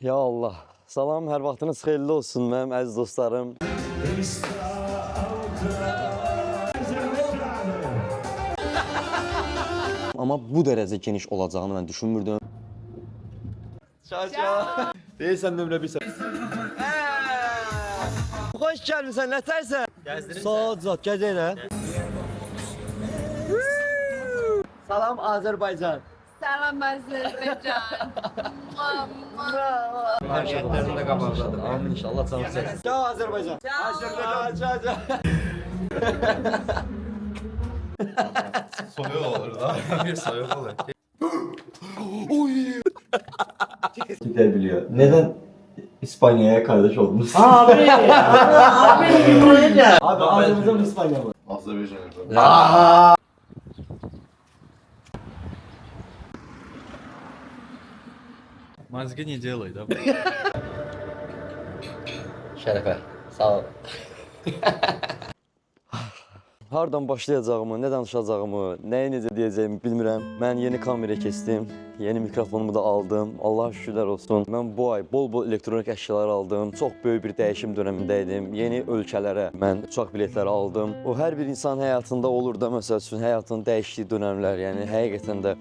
Ya Allah. Salam, hər vaxtınız xeyirli olsun mənim əziz dostlarım. Amma bu dərəcə geniş olacağını mən düşünmürdüm. Çaça. Deyirsən nömrə 1. Xoş gəlmisən, nətərsən? Gəzdirirsən. Sağ zat, gəzəylə. Salam Azərbaycan. Salam Azərbaycan. Həmşəhərlərində qabaqdadır. Amin inşallah canı çəksin. Ciao Azərbaycan. Azərbaycan. Soyuq olur da. Bir soyuq olur. Gider biliyor. Neden İspanya'ya kardeş oldunuz? Abi buraya gel. Abi Azerbaycan mı İspanya mı? Azerbaycan. Мозги не делай, да? Şərəfə. Sağ ol. Hardan başlayacağımı, nə danışacağımı, nəyi necə deyəcəyimi bilmirəm. Mən yeni kamera keçdim, yeni mikrofonumu da aldım. Allah şükürlər olsun. Mən bu ay bol-bol elektronik əşyalar aldım. Çox böyük bir dəyişim dönəmində idim. Yeni ölkələrə mən uçaq biletləri aldım. O hər bir insan həyatında olur da, məsəl üçün həyatının dəyişdiyi dönəmlər, yəni həqiqətən də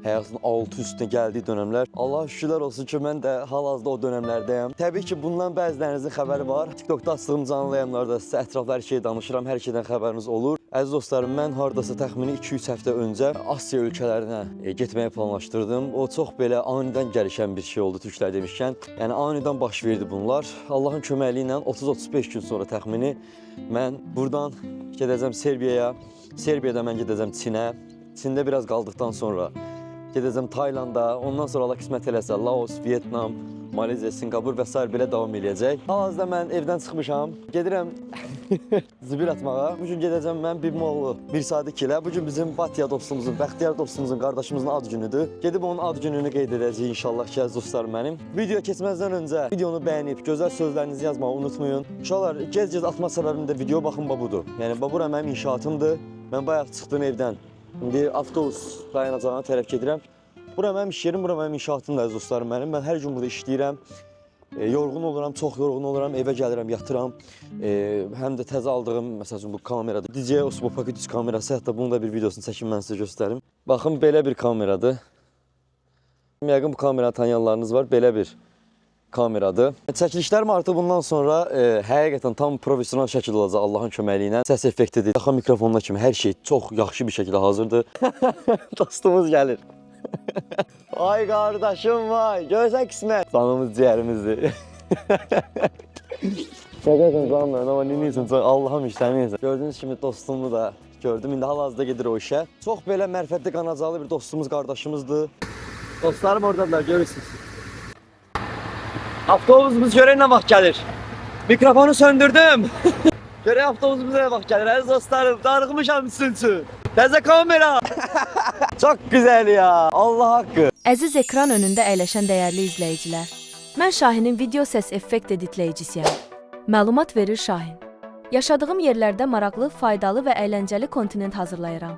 həyatın altı üstünə gəldiyi dönəmlər. Allah şükürlər olsun ki, mən də hal-hazırda o dönəmlərdəyəm. Təbii ki, bundan bəzilərinizin xəbəri var. TikTokda açdığım canlı yayımlarda sizə ətraflı hər şeyi danışıram, hər şeydən xəbəriniz olur. Əziz dostlarım, mən hardasa təxmini 2-3 həftə öncə Asiya ölkələrinə getməyi planlaşdırdım. O çox belə anidən gəlişən bir şey oldu türklər demişkən. Yəni anidən baş verdi bunlar. Allahın köməkliyi ilə 30-35 gün sonra təxmini mən buradan gedəcəm Serbiyaya. Serbiyada mən gedəcəm Çinə. Çində biraz qaldıqdan sonra gedəcəm Taylanda, ondan sonra Allah qismət eləsə Laos, Vietnam, Malezya, Singapur və s. belə davam eləyəcək. Hal-hazırda mən evdən çıxmışam, gedirəm zibir atmağa. Bugün gedəcəm mən Bimoğlu bir Sadiq ilə. Bugün bizim Batya dostumuzun, Bəxtiyar dostumuzun, qardaşımızın ad günüdür. Gedib onun ad gününü qeyd edəcəyik inşallah ki, əziz dostlarım mənim. Video keçməzdən öncə videonu bəyənib, gözəl sözlərinizi yazmağı unutmayın. Uşaqlar, gez-gez atma səbəbim də video baxın budur. Yəni bura mənim inşaatımdır. Mən bayaq çıxdım evdən. İndi avtobus dayanacağına tərəf gedirəm. Bura mənim iş yerim, bura mənim inşaatımdır əziz dostlarım mənim. Mən hər gün burada işləyirəm. Yorğun oluram, çox yorğun oluram, evə gəlirəm, yatıram. Həm də təzə aldığım, məsələn bu kameradır. DJI Osmo Pocket 3 kamerası, hətta bunun da bir videosunu çəkim mən sizə göstərim. Baxın, belə bir kameradır. Yəqin bu kameranı tanıyanlarınız var, belə bir kameradır. Çəkilişlərim artıq bundan sonra həqiqətən tam profesional şəkildə olacaq Allahın köməkliyi ilə. Səs effektidir, yaxa mikrofonuna kimi hər şey çox yaxşı bir şəkildə hazırdır. Dostumuz gəlir. Ay qardaşım vay, görsən qismət. Canımız ciyərimizdir. Şəkəsən canım mən, amma neyəsən, Allahım işləməyəsən. Gördüyünüz kimi dostumu da gördüm, indi hal-hazırda gedir o işə. Çox belə mərifətli, qanacalı bir dostumuz, qardaşımızdır. Dostlarım oradadılar, görürsünüz. Avtobusumuz görək nə vaxt gəlir. Mikrofonu söndürdüm. Görək avtobusumuz nə vaxt gəlir. Əziz dostlarım, darıxmışam sizin üçün. Təzə kamera. Çox gözəl ya. Allah haqqı. Əziz ekran önündə əyləşən dəyərli izləyicilər. Mən Şahinin video səs effekt editləyicisiyəm. Məlumat verir Şahin. Yaşadığım yerlərdə maraqlı, faydalı və əyləncəli kontent hazırlayıram.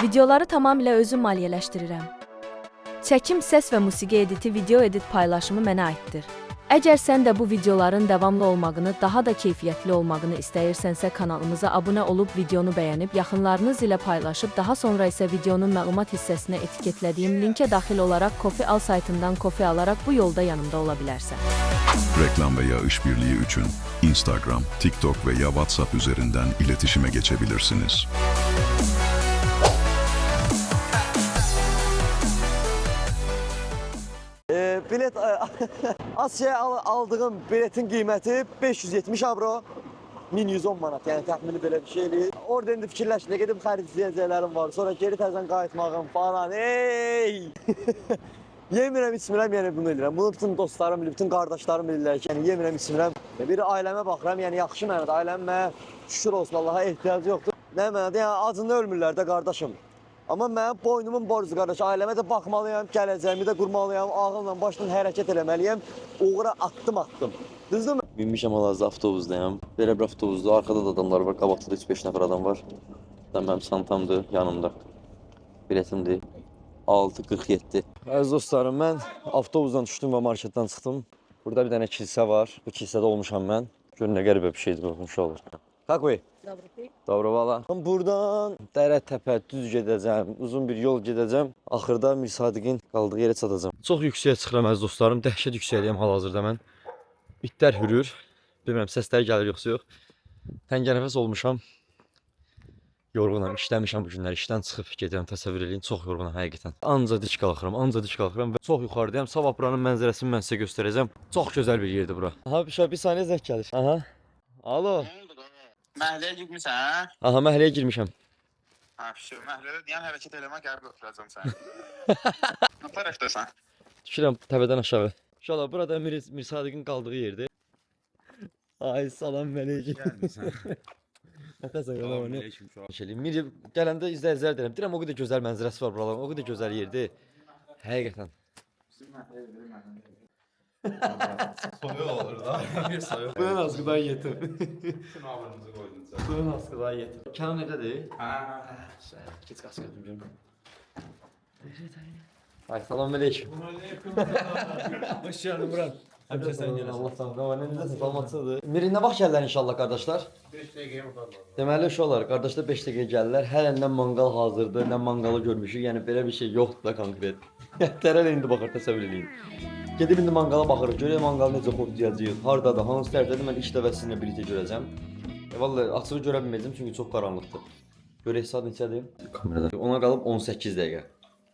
Videoları tamamilə özüm maliyyələşdirirəm. Çəkim, səs və musiqi editi, video edit paylaşımı mənə aiddir. Əgər sən də bu videoların davamlı olmağını, daha da keyfiyyətli olmağını istəyirsənsə kanalımıza abunə olub videonu bəyənib, yaxınlarınız ilə paylaşıb, daha sonra isə videonun məlumat hissəsinə etiketlədiyim linkə daxil olaraq Kofi Al saytından kofi alaraq bu yolda yanımda ola bilərsən. Reklam veya işbirliği için Instagram, TikTok veya WhatsApp üzerinden iletişime geçebilirsiniz. Bilet Asiyaya aldığım biletin qiyməti 570 avro, 1110 manat, yəni təxmini belə bir şeydir. Orada indi fikirləşdim, gedib xərcləyəcəklərim var, sonra geri təzən qayıtmağım falan. Yemirəm, içmirəm, yəni bunu edirəm. Bunu bütün dostlarım bilir, bütün qardaşlarım bilirlər ki, yəni yemirəm, içmirəm. Bir ailəmə baxıram, yəni yaxşı mənada, ailəmə şükür olsun Allaha ehtiyacı yoxdur. Nə mənada, yəni acında ölmürlər də qardaşım. Amma mənim boynumun borcu qardaş, ailəmə də baxmalıyam, gələcəyimi də qurmalıyam, ağılla, başla hərəkət eləməliyəm. Uğura attım. Düzdürmü? Binmişəm hal-hazırda avtobusdayam. Belə bir avtobusda, arxada da adamlar var, qabaqda da 3-5 nəfər adam var. Mənim santamdır, yanımda. Biletimdir. 6.47. Əziz dostlarım, mən avtobusdan düşdüm və marketdən çıxdım. Burada bir dənə kilsə var. Bu kilsədə olmuşam mən. Görün nə qəribə bir şeydir bu, inşallah. Какой? Добро valla. Buradan dərə təpə düz gedəcəm, uzun bir yol gedəcəm. Axırda Mir Sadiqin qaldığı yerə çatacağam. Çox yüksəyə çıxıram əziz dostlarım. Dəhşət yüksəkliyəm hal-hazırda mən. İtlər hürür. Bilmirəm səslər gəlir yoxsa yox. Təngənəfəs olmuşam. Yorğunam, işləmişəm bu günlər. İşdən çıxıb gedirəm, təsəvvür eləyin. Çox yorğunam həqiqətən. Anca dik qalxıram və çox yuxarıdayam. Sabah buranın mənzərəsini mən sizə göstərəcəm. Çox gözəl bir yerdir bura. Aha, bir saniyə zəng gəlir. Aha. Alo. Məhəlləyə girmisən? Aha, məhəlləyə girmişəm. Ha, şu məhəllədə deyən hərəkət eləmə, gəlib ötürəcəm səni. Nə tərəfdəsən? Düşürəm təpədən aşağı. İnşallah burada Mir Sadiqin qaldığı yerdir. Ay, salam mələkəm. Gəlmirsən. Nətəsə yola. Mir gələndə izləyicilər deyirəm. Deyirəm o qədər gözəl mənzərəsi var buraların. O qədər gözəl yerdir. Həqiqətən. Soyuq olur da. Bir soyuq. Buna askıdan yetim. Bütün ağırınızı koydun sen. Buna askıdan yetim. Kənan evdədir. Ha. Geç qaz gəldim görüm. Ay, salam mələkəm. Hoş geldin Murat. Həmçə sən gələ. Allah sağlığı. Necəsən, salamatçıdır. Mirin nə vaxt gəlirlər inşallah qardaşlar? 5 dəqiqəyə bakarlar. Deməli uşaqlar, qardaşlar 5 dəqiqə gəlirlər. Hələ nə manqal hazırdır, nə manqalı görmüşük. Yəni belə bir şey yoxdur da konkret. Tərəl indi baxır, təsəvvür eləyin. Gedib indi manqala baxırıq. Görək manqalı necə xortlayacağıq. Hardadır, hansı tərəfdədir? Mən ilk dəfə sizinlə birlikdə görəcəm. Vallahi açığı görə bilməyəcəm çünki çox qaranlıqdır. Görək saat neçədir? Kamerada. Ona qalıb 18 dəqiqə.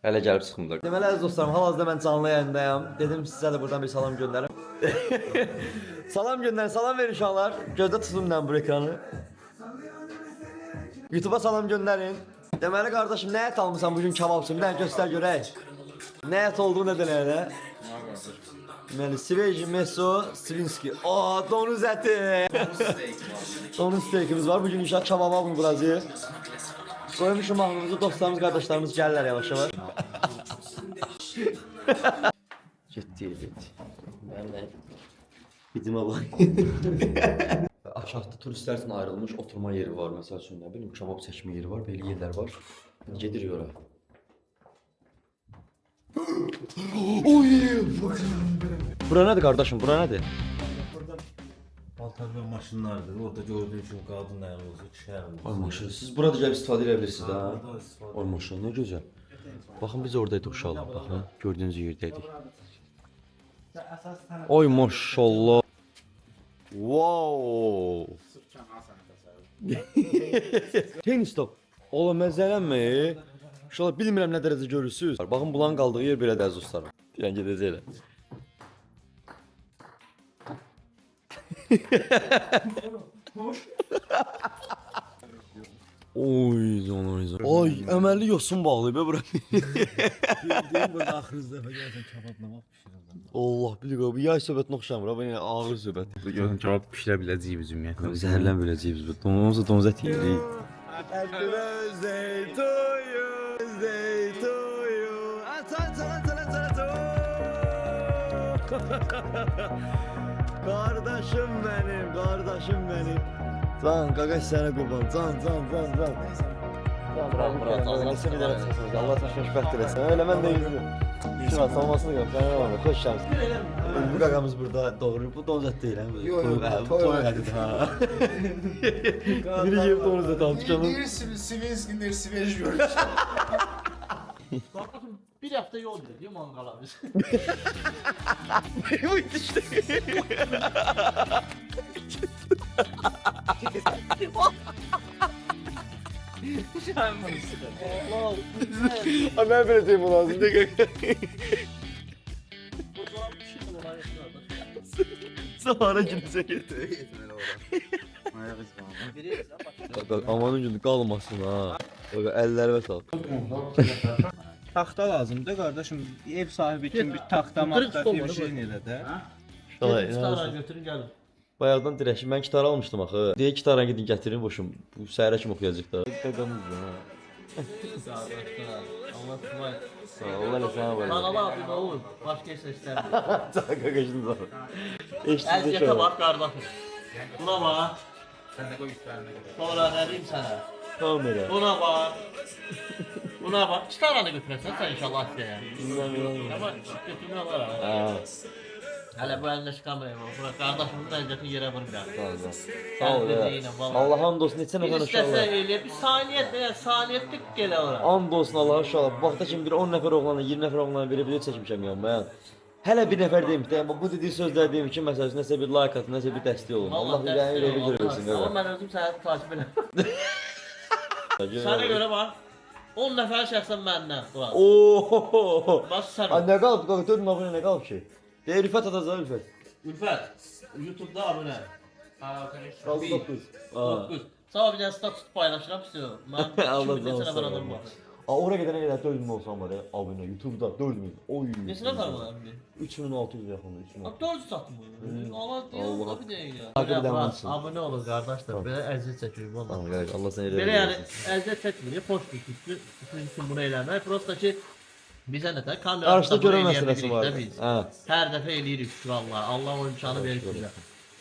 Hələ gəlib çıxmırlar. Deməli əziz dostlarım, hal-hazırda mən canlı yayındayam. Dedim sizə də buradan bir salam göndərim. Salam göndərin, salam verin uşaqlar. Gözdə tutun mən bu ekranı. YouTube'a salam göndərin. Deməli qardaşım, nə ət almısan bugün kebabçı? Bir dənə göstər görək. Nə ət olduğu nədir elə? Deməli, Sveji, Meso, Svinski. Aa, donuz əti. Donuz steykimiz var. Bugün inşallah kebaba bunu buracıyıq. Koymuşum ağzımızı, dostlarımız, qardaşlarımız gəlirlər yavaş-yavaş. Getdi. Mən də gidimə bax. Aşağıda turistlər üçün ayrılmış oturma yeri var. Məsəl üçün nə bilim, kebab çəkmə yeri var, belə yerlər var. Gedirik ora. Oy! Bura nədir qardaşım? Bura nədir? Paltar və maşınlardır. Orada gördüyün kimi qadın ayağınızı, kişi ayağınızı. Ay maşın, siz burada gəlib istifadə edə bilirsiniz ha? Ay maşın, nə gözəl. Baxın biz oradaydıq uşaqlar, baxın. Gördüyünüz yerdəydik. Ay maşallah. Wow. Tenis top. Ola məzələnmə. İnşallah bilmirəm nə dərəcə görürsüz. Baxın bulanın qaldığı yer belədir əziz dostlarım. Yəni gedəcəklər. Oy canım. Ay, əməlli yosun bağlayıb bura. Deyim burada axırız dəfə gəlsən kebabla bax pişirirəm. Allah bilir bu yay söhbətinə oxşamır ha, bu yəni ağır söhbət. Görün kebap pişirə biləcəyik biz ümumiyyətlə. Zəhərlən biləcəyik biz bu. Donumuzu donuz ət yeyirik. Happy birthday to you, birthday to you. Kardeşim benim, kardeşim benim. Can, qaqaş sənə qurban. Can. Murat, Allah xoşbəxt eləsin. Elə mən də yürürüm. Şuna salmasını yox, sənə var. Xoş gəlsin. Bu qaqamız burada doğru. Bu donuz ət deyil, hə? Yox, toy ədidir ha. Biri yeyib donuz ət almış canım. Bir Svinski, bir Svej görür. Bir hafta yol gidiyor mangala biz. Bu işte. Abi ben vereceğim bunu lazım. Sonra gidecek. Aman ucunu qalmasın ha. Əllərə sal. Taxta lazımdır qardaşım. Ev sahibi kimi bir taxta maqta bir şey elə də. Stara götürün gəlin. Bayaqdan dirəşim, mən gitar almışdım axı. Deyə gitarla gidin gətirin boşum. Bu səhərə kimi oxuyacaq da. Qaqamız ha. Allah tutmay. Sağ ol, Allah sana var. Kanala abi nə olur? Başqa heç nə istəmirəm. Qaqaşınız var. Əziyyətə bax qardaşım. Buna bax. Sen de koy üstlerine. Sonra nə deyim sənə? Kamera. Buna bax. Buna bax. İki tane götürəsən sən inşallah istəyən. Amma götürmək olar ha. Hələ bu əlindəki kameraya bax. Bura qardaşımın vəziyyətini yerə vurmuram. Sağ ol ya. Allah hamd olsun neçə nəfər İstəsə uşaqlar. elə bir saniyətlik gələ ora. Hamd olsun Allah'a uşaqlar. Bu vaxta kimi bir 10 nəfər oğlanla 20 nəfər oğlanla belə video çəkmişəm yəni mən. Hələ bir nəfər deyim ki, bu dediyi sözlər deyim ki, məsələn nəsə bir like atın, nəsə bir dəstək olun. Allah ürəyin ürəyi versin. Amma mən özüm səni takip edirəm. Sənə görə bax 10 nəfər şəxsən məndən bura. Oo! Bax sən. Nə qalıb? 4 abunə nə qalıb ki? Deyir Rüfət atacaq Rüfət. Ülfət, YouTube-da abunə. Qaldı 9. 9. Sağ bir dənə status paylaşıram istiyorum. Mən Allah neçə razı nəfər olsun. adam var. Oraya gedənə qədər 4000 olsam var ya abunə YouTube'da 4000. Oy. Neçə nəfər var indi? 3600 yaxında 3000. 400 satmı? Allah deyir, Allah. bir dəqiqə. Takip edən olsun. Abunə olun qardaşlar. Belə əziyyət çəkirik valla. Tamam qardaş Allah səni Belə rəhmət yəni eylesin. əziyyət çəkmirik, xoş düşdük. Sizin üçün bunu eləmək. Prosta ki bizə nə tər kamera Qarşıda görən məsələsi var. Hə. Hər dəfə eləyirik şükür Allah. Allah o imkanı verir bizə.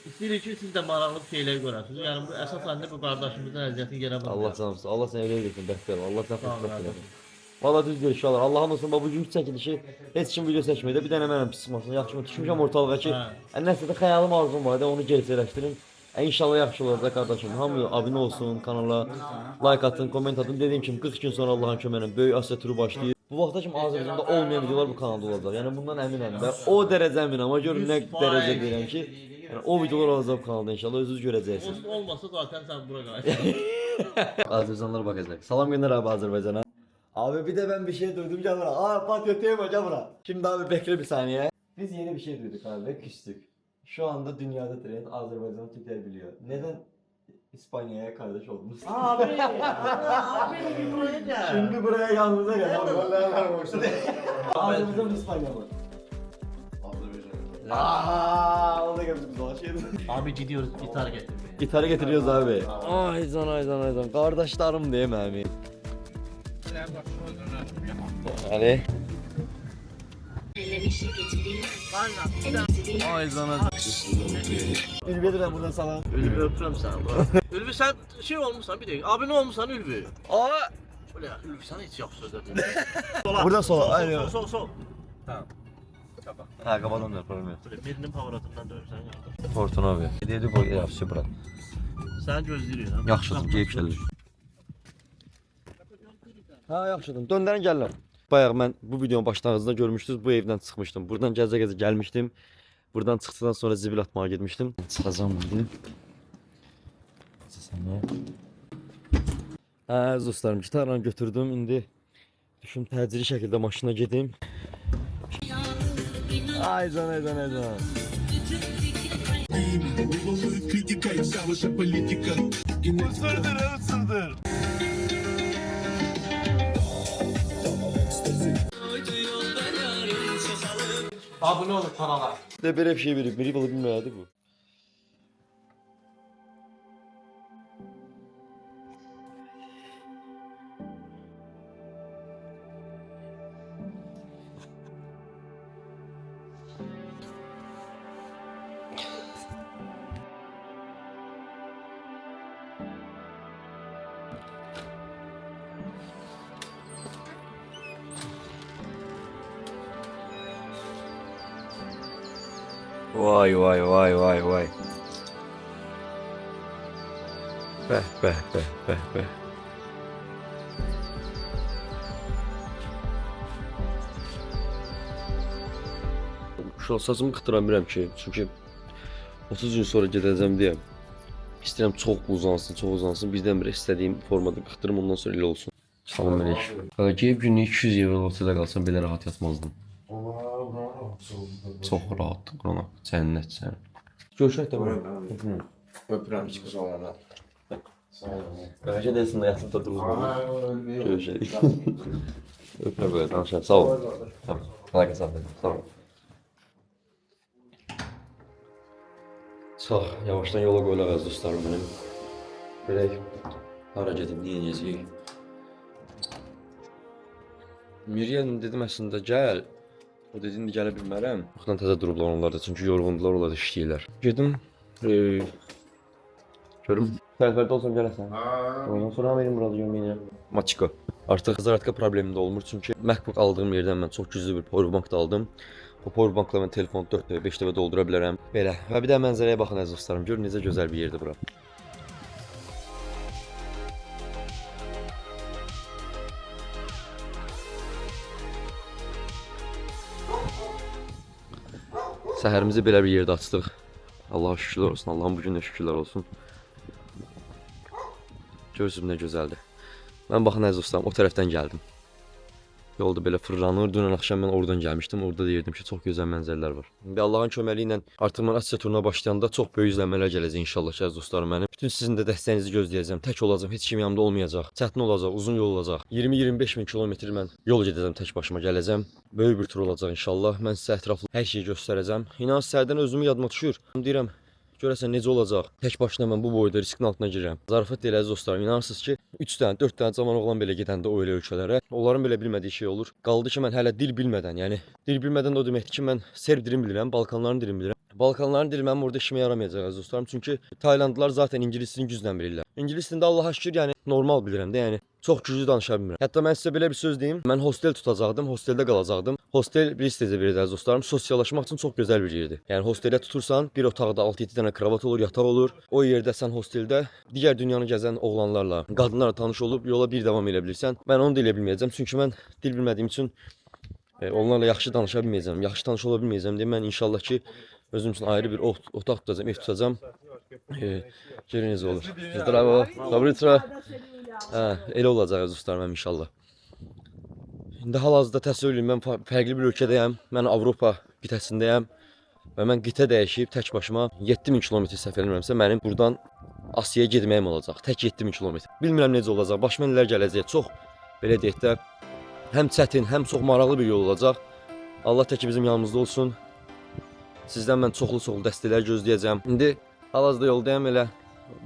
İstəyirik ki siz də maraqlı şeylər görəsiniz. Yəni bu əsasən də bu qardaşımızın əziyyətini yerə vurmayaq. Allah canımsın. Allah səni rəhmət eylesin bəxtiyar. Allah səni Sağ ol, xoşbəxt qardaşım. eləsin. Valla düz deyir uşaqlar. Allah'ın olsun bu gün çəkilişi heç kim video çəkməyəcək. Bir dənə mənəm pis maşın. Yaxşı düşmüşəm ortalığa ki, nəsə də xəyalım arzum var da onu gerçəkləşdirim. İnşallah yaxşı olacaq qardaşım. Hamı abunə olsun kanala, like atın, komment atın. Dediyim kimi 40 gün sonra Allah'ın köməyi ilə böyük Asiya turu başlayır. Bu vaxta kimi Azərbaycanda olmayan videolar bu kanalda olacaq. Yəni bundan əminəm. Və o dərəcə əminəm. Amma görün nə dərəcə deyirəm ki, yəni o videolar olacaq bu kanalda inşallah özünüz görəcəksiniz. Olmasa zaten sən bura qayıt. Azərbaycanlılar bakacak. Salam gönder abi Azerbaycan'a. Abi bir de ben bir şey duydum gel bura. Aa patriotayım hocam bura. Şimdi abi bekle bir saniye. Biz yeni bir şey duyduk abi ve küstük. Şu anda dünyada trend Azerbaycan'ı Türkler biliyor. Neden İspanya'ya kardeş oldunuz? Abi buraya gel. Şimdi buraya yanınıza gel abi. Azerbaycan mı İspanya mı? Aaa o da geldi biz dolaşıyoruz. Abi gidiyoruz gitar getirmeye. Gitarı getiriyoruz abi. Ayzan ayzan ayzan. Kardeşlerim değil mi abi? Ali. Ayzan ayzan. Ülviye de ben buradan salam. Ülvi öpürəm səni. Ülvi sən şey olmuşsan bir dəqiqə. Abunə olmuşsan Ülvi. Aa! Öyle ya Ülvi sən heç yaxşı söz dedin. Buradan sola. Aynen. Sol. Ha kapatalım da problem yok. Böyle birinin pavaratından dönürsən qardaş. Tortun abi. Dedi bu yapısı bura. Səni gözləyirik ha. Yaxşıdır, geyib gəlir. Ha, yaxşıdır. Döndərin gəlirəm. Bayaq mən bu videonun başlanğıcında görmüşdünüz, bu evdən çıxmışdım. Buradan gəzə-gəzə gəlmişdim. Buradan çıxdıqdan sonra zibil atmağa getmişdim. Çıxacağam indi. Səsini. Əziz dostlarım, gitarla götürdüm. İndi düşün təcili şəkildə maşına gedim. Ayzan. Isırdır. Abunə olun kanala. De böyle bir şey verip, biri bilmiyordu bu. Vay. Beh. Şu an saçımı qıtıramıram ki, çünki 30 gün sonra gedəcəm deyə istəyirəm çox uzansın. Birdən bir istədiyim formada qıtırım, ondan sonra elə olsun. Salam əleykum. Geyib günlük 200 euro otelə qalsam belə rahat yatmazdım. Çox rahatdır, qrona. Cənnət sən. Görüşək də bura. Öpürəm çıxış olarlar. Bəlkə desin də yatıb da durulur. Görüşək. Öpürəm böyle danışaq. Sağ ol. Tamam. Kolay gəlsin. Sağ ol. Sağ, yavaşdan yola qoyulaq əziz dostlarım mənim. Bilək, hara gedib, niyə necəyik? Miriam dedim əslində gəl. O dedi indi gələ bilmərəm. Yoxdan təzə durublar onlar da, çünki yorğundular, onlar da işləyirlər. Gedim, görüm, səhərdə olsam gələsən. Ondan sonra mənim burada görməyəcəm. Maçiko. Artıq zaratka problemim də olmur, çünki MacBook aldığım yerdən mən çox güclü bir powerbank da aldım. Bu powerbankla mən telefonu 4 dəfə, 5 dəfə doldura bilərəm. Belə. Və bir də mənzərəyə baxın əziz dostlarım. Görün necə gözəl bir yerdir bura. Səhərimizi belə bir yerdə açdıq. Allaha şükürlər olsun. Allahın bu günə şükürlər olsun. Görürsünüz nə gözəldir. Mən baxın əziz dostlarım, o tərəfdən gəldim. Yolda belə fırlanır. Dünən axşam mən oradan gəlmişdim. Orada deyirdim ki, çox gözəl mənzərələr var. İndi Allahın köməyi ilə artıq mən Asiya turuna başlayanda çox böyük izlənmələr gələcək inşallah əziz dostlarım mənim. Bütün sizin də dəstəyinizi gözləyəcəm. Tək olacağam, heç kim yanımda olmayacaq. Çətin olacaq, uzun yol olacaq. 20-25 min kilometr mən yol gedəcəm, tək başıma gələcəm. Böyük bir tur olacaq inşallah. Mən sizə ətraflı hər şeyi göstərəcəm. İnan səhərdən özümü yadıma düşür. Deyirəm, görəsən necə olacaq? Tək başına mən bu boyda riskin altına girirəm. Zarafat deyil əziz dostlarım. İnanırsınız ki, 3 dənə, 4 dənə cavan oğlan belə gedəndə o elə ölkələrə, onların belə bilmədiyi şey olur. Qaldı ki, mən hələ dil bilmədən, yəni dil bilmədən o deməkdir ki, mən Serb dilini bilirəm, Balkanların dilini bilirəm. Balkanların dili mənim orada işimə yaramayacaq əziz dostlarım. Çünki Taylandlılar zaten ingilis dilini güclə bilirlər. İngilis dilində Allaha şükür, yəni normal bilirəm də, yəni çox güclü danışa bilmirəm. Hətta mən sizə belə bir söz deyim. Mən hostel tutacaqdım, hosteldə qalacaqdım. Hostel bir istəcə verir əziz dostlarım. Sosiallaşmaq üçün çox gözəl bir yerdir. Yəni hosteldə tutursan, bir otaqda 6-7 dənə kravat olur, yataq olur. O yerdə sən hosteldə digər dünyanı gəzən oğlanlarla, qadınlarla tanış olub yola bir davam edə bilirsən. Mən onu da elə bilməyəcəm. Çünki mən dil bilmədiyim üçün onlarla yaxşı danışa bilməyəcəm, yaxşı tanış ola bilməyəcəm deyə mən inşallah ki özüm üçün ayrı bir otaq tutacağam, ev tutacağam. Görün necə olur. Zdravo, доброе утро. Elə olacaq əziz dostlarım inşallah. İndi hal-hazırda təsəvvür edin, mən fərqli bir ölkədəyəm. Mən Avropa qitəsindəyəm və mən qitə dəyişib tək başıma 7000 kilometr səfər eləmirəmsə mənim buradan Asiyaya getməyim olacaq. Tək 7000 kilometr. Bilmirəm necə olacaq. Başıma nələr gələcək. Çox belə deyək də həm çətin, həm çox maraqlı bir yol olacaq. Allah təki bizim yanımızda olsun. Sizdən mən çoxlu dəstəklər gözləyəcəm. İndi hal-hazırda yoldayam, elə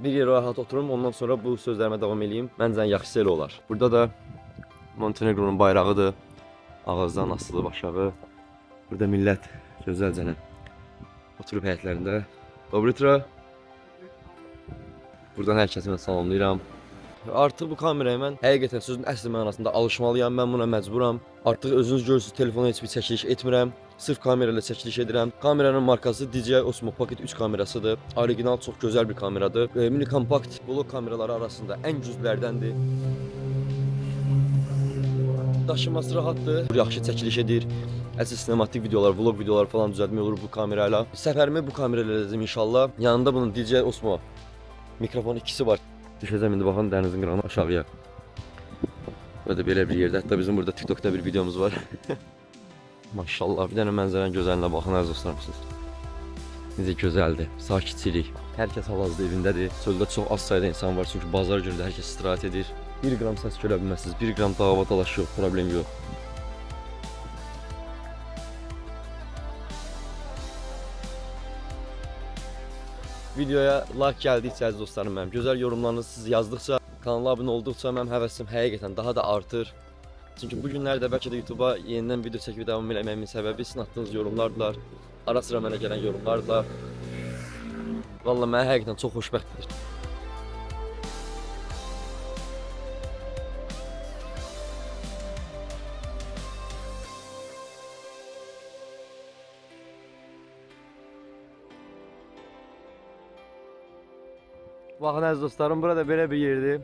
bir yerə rahat oturum. Ondan sonra bu sözlərimə davam edeyim. Məncə yaxşısı elə olar. Burada da Montenegronun bayrağıdır. Ağızdan asılı aşağı. Burada millət gözəlcənə oturub həyətlərində. Доброе утро. Buradan hər kəsi mən salamlayıram. Artıq bu kameraya mən həqiqətən sözün əsl mənasında alışmalıyam. Mən buna məcburam. Artıq özünüz görürsünüz, telefona heç bir çəkiliş etmirəm. Sırf kamera ilə çəkiliş edirəm. Kameranın markası DJI Osmo Pocket 3 kamerasıdır. Original çox gözəl bir kameradır. Mini kompakt vlog kameraları arasında ən güclülərdəndir. Daşıması rahatdır. Yaxşı çəkiliş edir. Əsl sinematik videolar, vlog videolar falan düzəltmək olur bu kamerayla. Səfərimi bu kamerayla edəcəm inşallah. Yanında bunun DJI Osmo mikrofon ikisi var. Düşəcəm indi baxın dənizin qırağına aşağıya. Burada belə bir yerdə. Hətta bizim burada TikTokda bir videomuz var. Maşallah, bir dənə mənzərənin gözəlinə baxın əziz dostlarım siz. Necə gözəldir, sakitçilik. Hər kəs hal-hazırda evindədir. Çöldə çox az sayda insan var çünki bazar günü də hər kəs istirahət edir. 1 qram səs görə bilməzsiniz, 1 qram dava dalaş yox, problem yox. Videoya like gəldikcə əziz dostlarım mənim, gözəl yorumlarınızı siz yazdıqca, kanala abunə olduqca mənim həvəsim həqiqətən daha da artır. Çünki bu günlərdə bəlkə də YouTube'a yenidən video çəkib davam eləməyimin səbəbi sizin atdığınız yorumlardılar. Ara sıra mənə gələn yorumlardılar. Vallahi mənə həqiqətən çox xoşbəxt edir. Baxın əziz dostlarım, burada belə bir yerdir.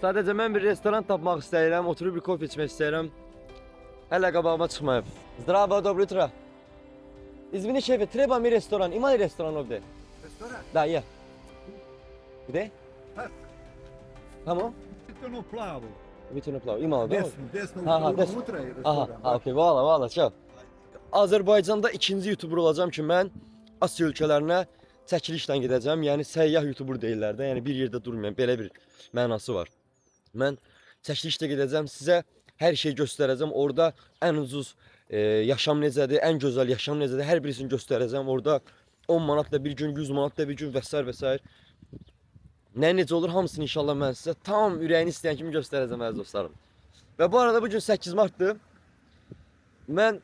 Sadəcə mən bir restoran tapmaq istəyirəm, oturub bir kofe içmək istəyirəm. Hələ qabağıma çıxmayıb. Zdravo, доброе утро. Извини, шеф, треба mi restoran? Ima restoran ovde? Restoran? Da, je. Gde? Tamo? No plavo. Vitorno plavo. Ima ovde? Desno, Ha, desno. unutra je Aha, restoran. okey, valla, çao. Azərbaycanda ikinci YouTuber olacağım ki, mən Asiya ölkələrinə çəkilişlə gedəcəm. Yəni səyyah YouTuber deyirlər də, yəni bir yerdə durmayan belə bir mənası var. Mən çəkilişlə gedəcəm, sizə hər şeyi göstərəcəm. Orada ən ucuz yaşam necədir, ən gözəl yaşam necədir, hər birisini göstərəcəm. Orada 10 manatla bir gün, 100 manatla bir gün və s. Nə necə olur hamısını inşallah mən sizə tam ürəyini istəyən kimi göstərəcəm əziz dostlarım. Və bu arada bugün 8 martdır. Mən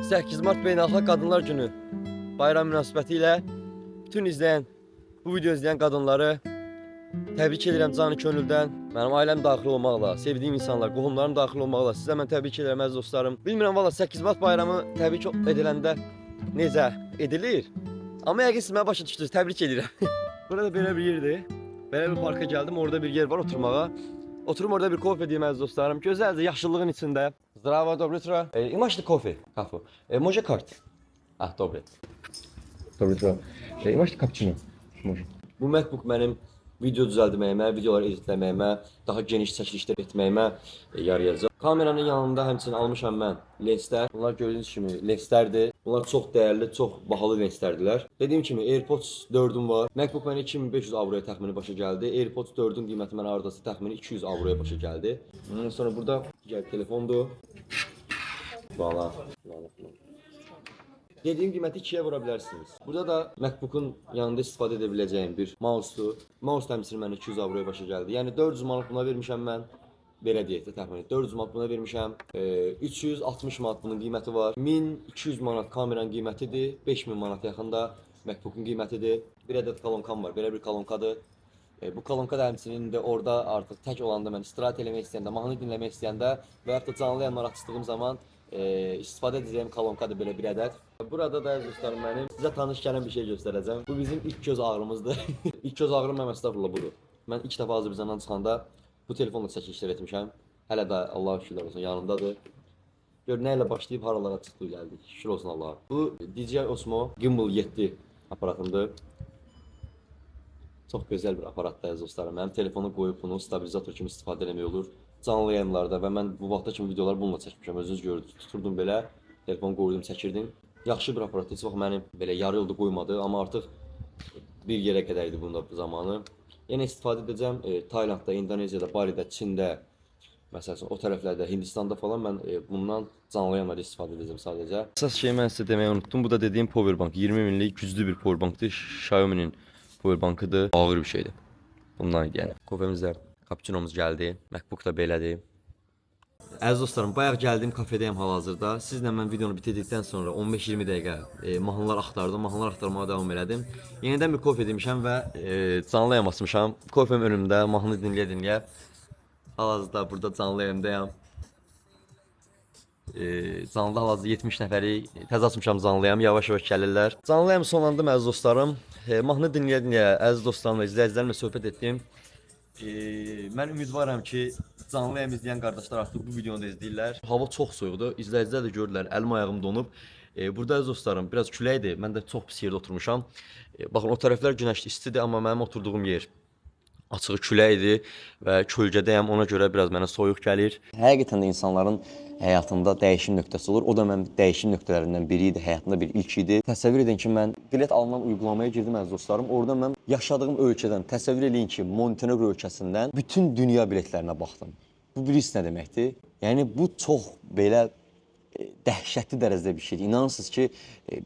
8 Mart Beynəlxalq Qadınlar Günü bayram münasibəti ilə bütün izləyən, bu video izləyən qadınları Təbrik edirəm canı könüldən. Mənim ailəm daxil olmaqla, sevdiyim insanlar, qohumlarım daxil olmaqla sizə mən təbrik edirəm əziz dostlarım. Bilmirəm valla 8 Mart bayramı təbrik ediləndə necə edilir? Amma yəqin siz mənə başa düşdünüz, təbrik edirəm. Burada belə bir yerdir. Belə bir parka gəldim, orada bir yer var oturmağa. Oturum orada bir kofe diyeyim əziz dostlarım. Gözəldir, yaşıllığın içində. Zdravo, доброе утро. İmaçlı kofe, kafe. Może kart? Ah, доброе. Доброе утро. İmaçlı cappuccino. Może. Bu MacBook mənim video düzəldməyimə, videoları editləməyimə, daha geniş çəkilişlər etməyimə yarayacaq. Kameranın yanında həmçinin almışam mən lenslər. Bunlar gördüyünüz kimi lenslərdir. Bunlar çox dəyərli, çox bahalı lenslərdilər. Dediyim kimi AirPods 4-üm var. MacBook mənə 2500 avroya təxmini başa gəldi. AirPods 4-ün qiyməti mənə hardasa təxmini 200 avroya başa gəldi. Ondan sonra burada digər telefondur. Voilà. Dediyim qiyməti 2-yə vura bilərsiniz. Burada da MacBook'un yanında istifadə edə biləcəyim bir mouse'dur. Mouse təmsili mənə 200 avroya başa gəldi. Yəni 400 manat buna vermişəm mən. Belə deyək də təxminən 400 manat buna vermişəm. 360 manat bunun qiyməti var. 1200 manat kameranın qiymətidir. 5000 manat yaxında MacBook'un qiymətidir. Bir ədəd kalonkam var. Belə bir kolonkadır. Bu kolonka da həmçinin də orada artıq tək olanda mən istirahət eləmək istəyəndə, mahnı dinləmək istəyəndə və yaxud da canlı yayımlar açdığım zaman istifadə edəcəyim kolonkadır belə bir ədəd. Burada da əziz dostlarım mənim sizə tanış gələn bir şey göstərəcəm. Bu bizim ilk göz ağrımızdır. İlk göz ağrım mənim əstəğfurullah budur. Mən ilk dəfə Azərbaycandan çıxanda bu telefonla çəkilişlər etmişəm. Hələ də Allah'a şükürlər olsun yanımdadır. Gör nə ilə başlayıb haralara çıxdıq gəldik. Şükür olsun Allah'a. Bu DJI Osmo Gimbal 7 aparatımdır. Çox gözəl bir aparatdır əziz dostlarım. Mənim telefonu qoyub bunu stabilizator kimi istifadə etmək olur. Canlı yayımlarda və mən bu vaxta kimi videolar bununla çəkmişəm. Özünüz gördünüz. Tuturdum belə, telefonu qoydum, çəkirdim. Yaxşı bir aparat. Heç vaxt məni belə yarı yolda qoymadı, amma artıq bir yerə qədər idi bunun da zamanı. Yenə istifadə edəcəm. Taylandda, İndoneziyada, Balidə, Çində, məsələn o tərəflərdə, Hindistanda falan mən bundan canlı yayımlarda istifadə edəcəm sadəcə. Əsas şeyi mən sizə deməyi unutdum. Bu da dediyim powerbank. 20 minlik güclü bir powerbankdır. Xiaomi'nin powerbankıdır. Ağır bir şeydir. Bundan idi yəni. Kofemiz də, cappuccinomuz gəldi. MacBook da belədir. Əziz dostlarım, bayaq gəldiyim kafedəyəm hal-hazırda. Sizlə mən videonu bitirdikdən sonra 15-20 dəqiqə mahnılar axtardım. Mahnılar axtarmağa davam elədim. Yenidən bir kofe demişəm və canlı yayım açmışam. Kofem önümdə, mahnı dinləyə-dinləyə. Hal-hazırda burada canlı yayımdayam. Canlıda hal-hazırda 70 nəfəri təzə açmışam canlı yayım. Yavaş-yavaş gəlirlər. Canlı yayım sonlandım əziz dostlarım. Mahnı dinləyə-dinləyə əziz dostlarımla, izləyicilərimlə söhbət etdim. Mən ümidvaram ki, canlı yayım izləyən qardaşlar artıq bu videonu da izləyirlər. Hava çox soyuqdur. İzləyicilər də görürlər, əlim ayağım donub. Burada əziz dostlarım, biraz küləkdir. Mən də çox pis yerdə oturmuşam. Baxın, o tərəflər günəşli istidir, amma mənim oturduğum yer açığı küləkdir və kölgədəyəm. Ona görə biraz mənə soyuq gəlir. Həqiqətən də insanların həyatında dəyişim nöqtəsi olur. O da mənim dəyişim nöqtələrindən biri idi, həyatımda bir ilk idi. Təsəvvür edin ki, mən bilet alınan uygulamaya girdim əziz dostlarım. Orada mən yaşadığım ölkədən, təsəvvür edin ki, Montenegro ölkəsindən bütün dünya biletlərinə baxdım. Bu bilirsiniz nə deməkdir? Yəni bu çox belə dəhşətli dərəcədə bir şeydir. İnanırsınız ki,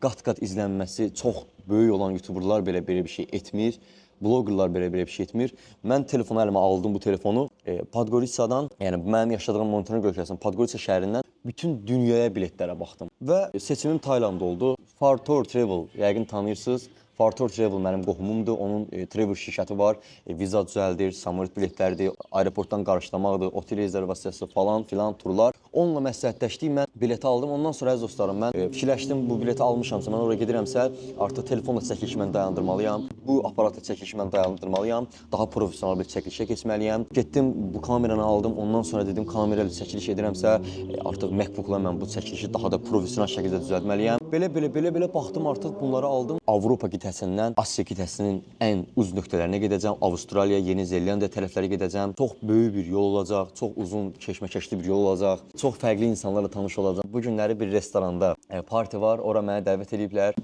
qat-qat izlənməsi çox böyük olan YouTuberlar belə bir şey etmir. Blogerlar belə bir şey etmir. Mən telefonu əlimə aldım bu telefonu. Podgoritsadan, yəni mənim yaşadığım Montenegro ölkəsinin Podgoritsa şəhərindən bütün dünyaya biletlərə baxdım. Və seçimim Tayland oldu. Fartor Travel, yəqin tanıyırsınız. Fartor Travel mənim qohumumdur. Onun travel şirkəti var. Viza düzəldir, Samorit biletlərdir, aeroportdan qarşılamaqdır, otel rezervasiyası falan filan turlar. Onunla məsləhətləşdik, mən bileti aldım. Ondan sonra əziz dostlarım, mən fikirləşdim, bu bileti almışamsa, mən oraya gedirəmsə, artıq telefonla çəkilişi mən dayandırmalıyam. Bu aparatla çəkilişi mən dayandırmalıyam. Daha professional bir çəkilişə keçməliyəm. Getdim, bu kameranı aldım. Ondan sonra dedim, kamera ilə çəkiliş edirəmsə, artıq MacBook'la mən bu çəkilişi daha da professional şəkildə düzəltməliyəm. Belə baxdım, artıq bunları aldım. Avropa qitəsindən Asiya qitəsinin ən uz nöqtələrinə gedəcəm. Avstraliya, Yeni Zelandiya tərəfləri gedəcəm. Çox böyük bir yol olacaq, çox uzun keşməkeşli bir yol olacaq. Çox fərqli insanlarla tanış olacağam. Bu günləri bir restoranda parti var, ora mənə dəvət ediblər.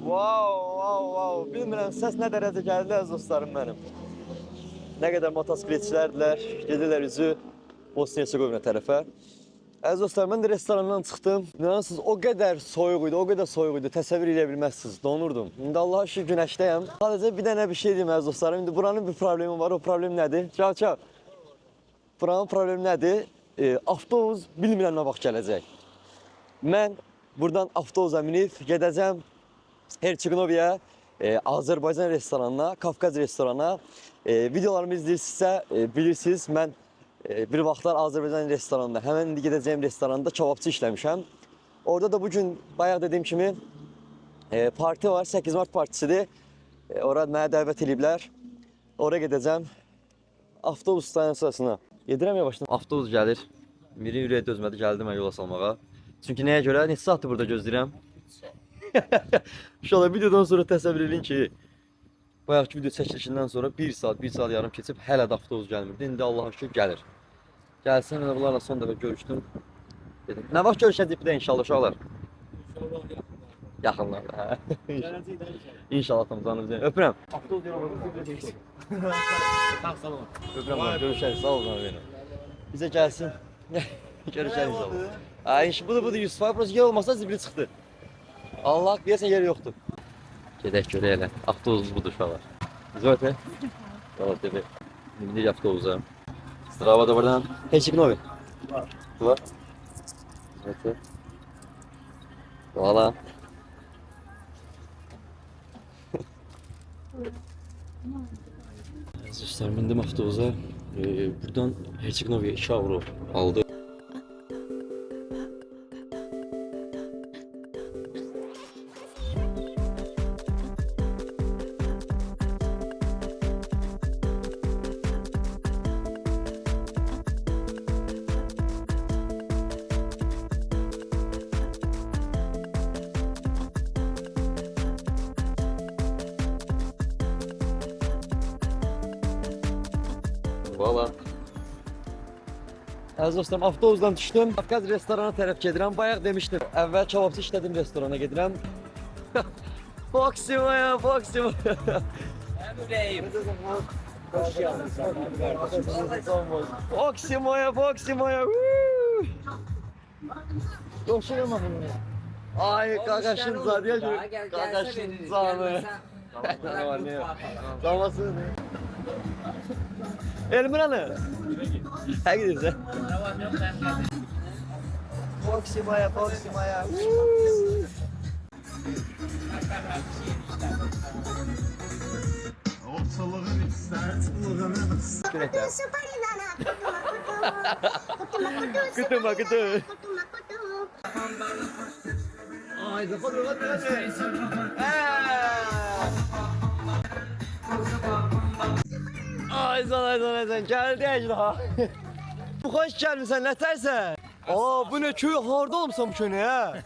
Wow, bilmirəm səs nə dərəcə gəldi əziz dostlarım mənim. Nə qədər motosikletçilərdirlər, gedirlər üzü Bosniya-Hersegovina tərəfə. Əziz dostlar, mən də restorandan çıxdım. İnanırsınız, o qədər soyuq idi, təsəvvür edə bilməzsiniz, donurdum. İndi Allah'a şükür günəşdəyəm. Sadəcə bir dənə bir şey deyim əziz dostlarım. İndi buranın bir problemi var, o problem nədir? Çav. Buranın problemi nədir? Avtobus bilmirəm nə vaxt gələcək. Mən buradan avtobusa minib gedəcəm Herçegonova'ya. Azərbaycan restoranına, Kafkaz restoranına. Videolarımı izləyirsinizsə bilirsiniz, mən bir vaxtlar Azərbaycan restoranında, həmən indi gedəcəyim restoranda kebabçı işləmişəm. Orada da bugün bayaq dediyim kimi parti var, 8 Mart partisidir. Orada mənə dəvət ediblər. Oraya gedəcəm. Avtobus stansiyasına. Gedirəm yavaşdan. Avtobus gəlir. Biri ürəyə dözmədi, gəldi mən yola salmağa. Çünki nəyə görə? Neçə saatdır burada gözləyirəm. İnşallah videodan sonra təsəvvür edin ki, bayaqki video çəkilişindən sonra 1 saat yarım keçib hələ də avtobus gəlmirdi. İndi Allah'a şükür gəlir. Gəlsin, mən bunlarla son dəfə görüşdüm. Dedim, nə vaxt görüşəcəyik bir də inşallah uşaqlar? Yaxınlarda. İnşallah tam canınızı. Öpürəm. Avtobus deyirəm. Öpürəm, görüşərik. Sağ olun benim. Bizə gəlsin. Görüşərik inşallah. Ay, budur Yusuf abi, burası yer olmasa zibili çıxdı. Allah deyəsən yer yoxdur. Gedək görək elə. Avtobus budur uşaqlar. Zöte. Valla tepe. Bindik avtobusa. Strava'da buradan. Heçik novi. Var. Zöte. Valla. Dostlar, bindim avtobusa. Buradan Heçik novi'ye 2 avro aldı. Valla. Əziz dostlarım, avtobusdan düşdüm. Kafkaz restorana tərəf gedirəm. Bayaq demişdim, əvvəl kebabçı işlədim restorana gedirəm. Foximaya, Foximaya. Foximaya, Foximaya. Qoşuyorum bunu. Ay, qaqaşın zadiyə gör. Qaqaşın zanı. Zamasın. Elmiran'ı. Ha gidiyorsun. Foximaya, Foximaya. Kutuma, kutuma. Ay, zaten. Ay sana geldi ejderha. Bu hoş gelmişsən, nətərsən? Aa, bu ne köy, harda olmuşsan bu köyünə ya?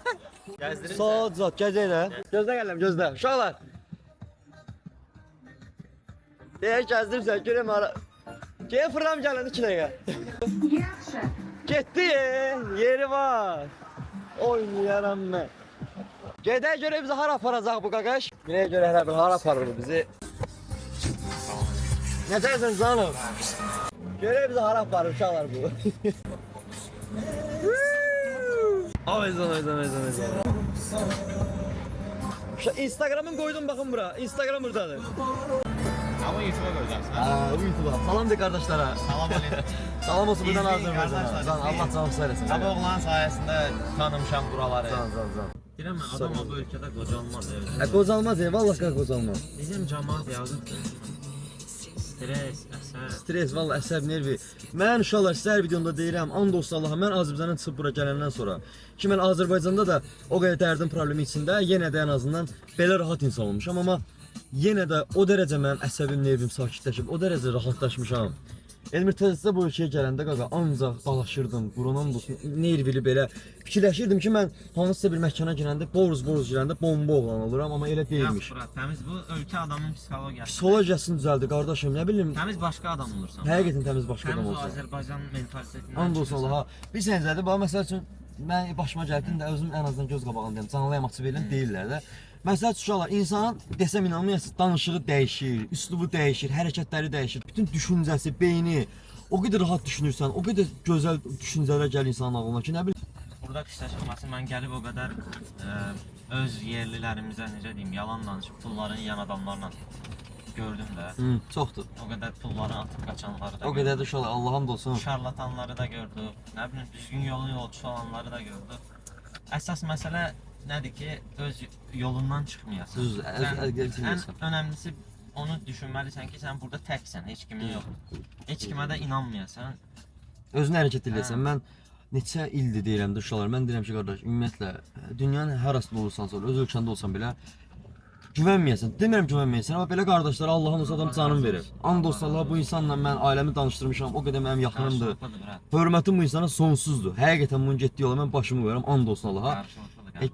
Gəzdirin. Sağ zat, gəzək də. Gözlə gələm, gözlə. Uşaqlar. Deyək gəzdirsən, görəm ara. Gəl fırlam gələn 2 dəqiqə. Getdi, yeri var. Oynayaram mən. Gedək görə bizi hara aparacaq bu qaqaş? Birəyə görə hər bir hara aparır bu bizi. Necəsən canım? Görək bizi hara aparır uşaqlar bu. Ay zan. Instagram'ın koydum bakın bura. Instagram buradadır. Ama YouTube'a koyacağız. YouTube'a. Salam de kardeşlere. Salam aleyküm. Salam olsun buradan İzleyin Azərbaycana. kardeşler, Zan, izleyin. Allah canım söylesin. Tabi oğlan sayesinde tanımışam buraları. Zan. Deyirəm mən, adam bu ölkədə qocalmaz. Qocalmaz vallahi qocalmaz. Bizim cəmaat yazıqdır. Stres, əsər. Stres, vallahi əsəb, nervi. Mən uşaqlar sizə hər videomda deyirəm, and olsun Allaha, mən Azərbaycandan çıxıb bura gələndən sonra ki mən Azərbaycanda da o qədər dərdim problemi içində yenə də ən azından belə rahat insan olmuşam, amma yenə də o dərəcə mənim əsəbim, nervim sakitləşib, o dərəcə rahatlaşmışam. Elmir təzədə bu ölkəyə gələndə qaqa ancaq dalaşırdım, Quranın olsun, nervili belə fikirləşirdim ki mən hansısa bir məkana girəndə, boruz girəndə bomba oğlan oluram, amma elə deyilmiş. Yox, təmiz bu ölkə adamın psixologiyası. Psikologiyasını düzəldi qardaşım, nə bilim. Təmiz başqa adam olursan. Həqiqətən təmiz başqa adam Təmiz o olsun. Azərbaycan mentalitetindən. And olsun Allaha. Bir sənəcədir, bax məsəl üçün mən başıma gəldim də özüm ən azından göz qabağındayım. Canlı yamaçı verilən deyirlər də. Məsəl üçün uşaqlar, insanın desəm inanmayasınız, danışığı dəyişir, üslubu dəyişir, hərəkətləri dəyişir, bütün düşüncəsi, beyni o qədər rahat düşünürsən, o qədər gözəl düşüncələr gəlir insanın ağlına ki, nə bilim. Burada qışda çıxması mən gəlib o qədər öz yerlilərimizə necə deyim, yalan danışıb pulların yiyen adamlarla gördüm də. Çoxdur. O qədər pulları atıb qaçanları da. O qədər də uşaqlar, Allahım da olsun. Şarlatanları da gördük. Nə bilim düzgün yolun yolçusu olanları da gördük. Əsas məsələ nədir ki, öz yolundan çıxmayasan. Düz, Ən önəmlisi onu düşünməlisən ki, sən burada təksən, heç kimin yoxdur. Heç kimə də inanmayasan. Özünə hərəkət edirsən. Mən neçə ildir deyirəm də uşaqlar. Mən deyirəm ki, qardaş, ümumiyyətlə dünyanın hər asında olursan sonra, öz ölkəndə olsan belə güvənməyəsən. Demirəm güvənməyəsən, amma belə qardaşlara Allahın olsa adam canını verir. And olsa Allah bu insanla mən ailəmi danışdırmışam, o qədər mənim yaxınımdır. Hörmətim bu insana sonsuzdur. Həqiqətən bunun getdiyi yola mən başımı qoyuram, and olsun Allaha.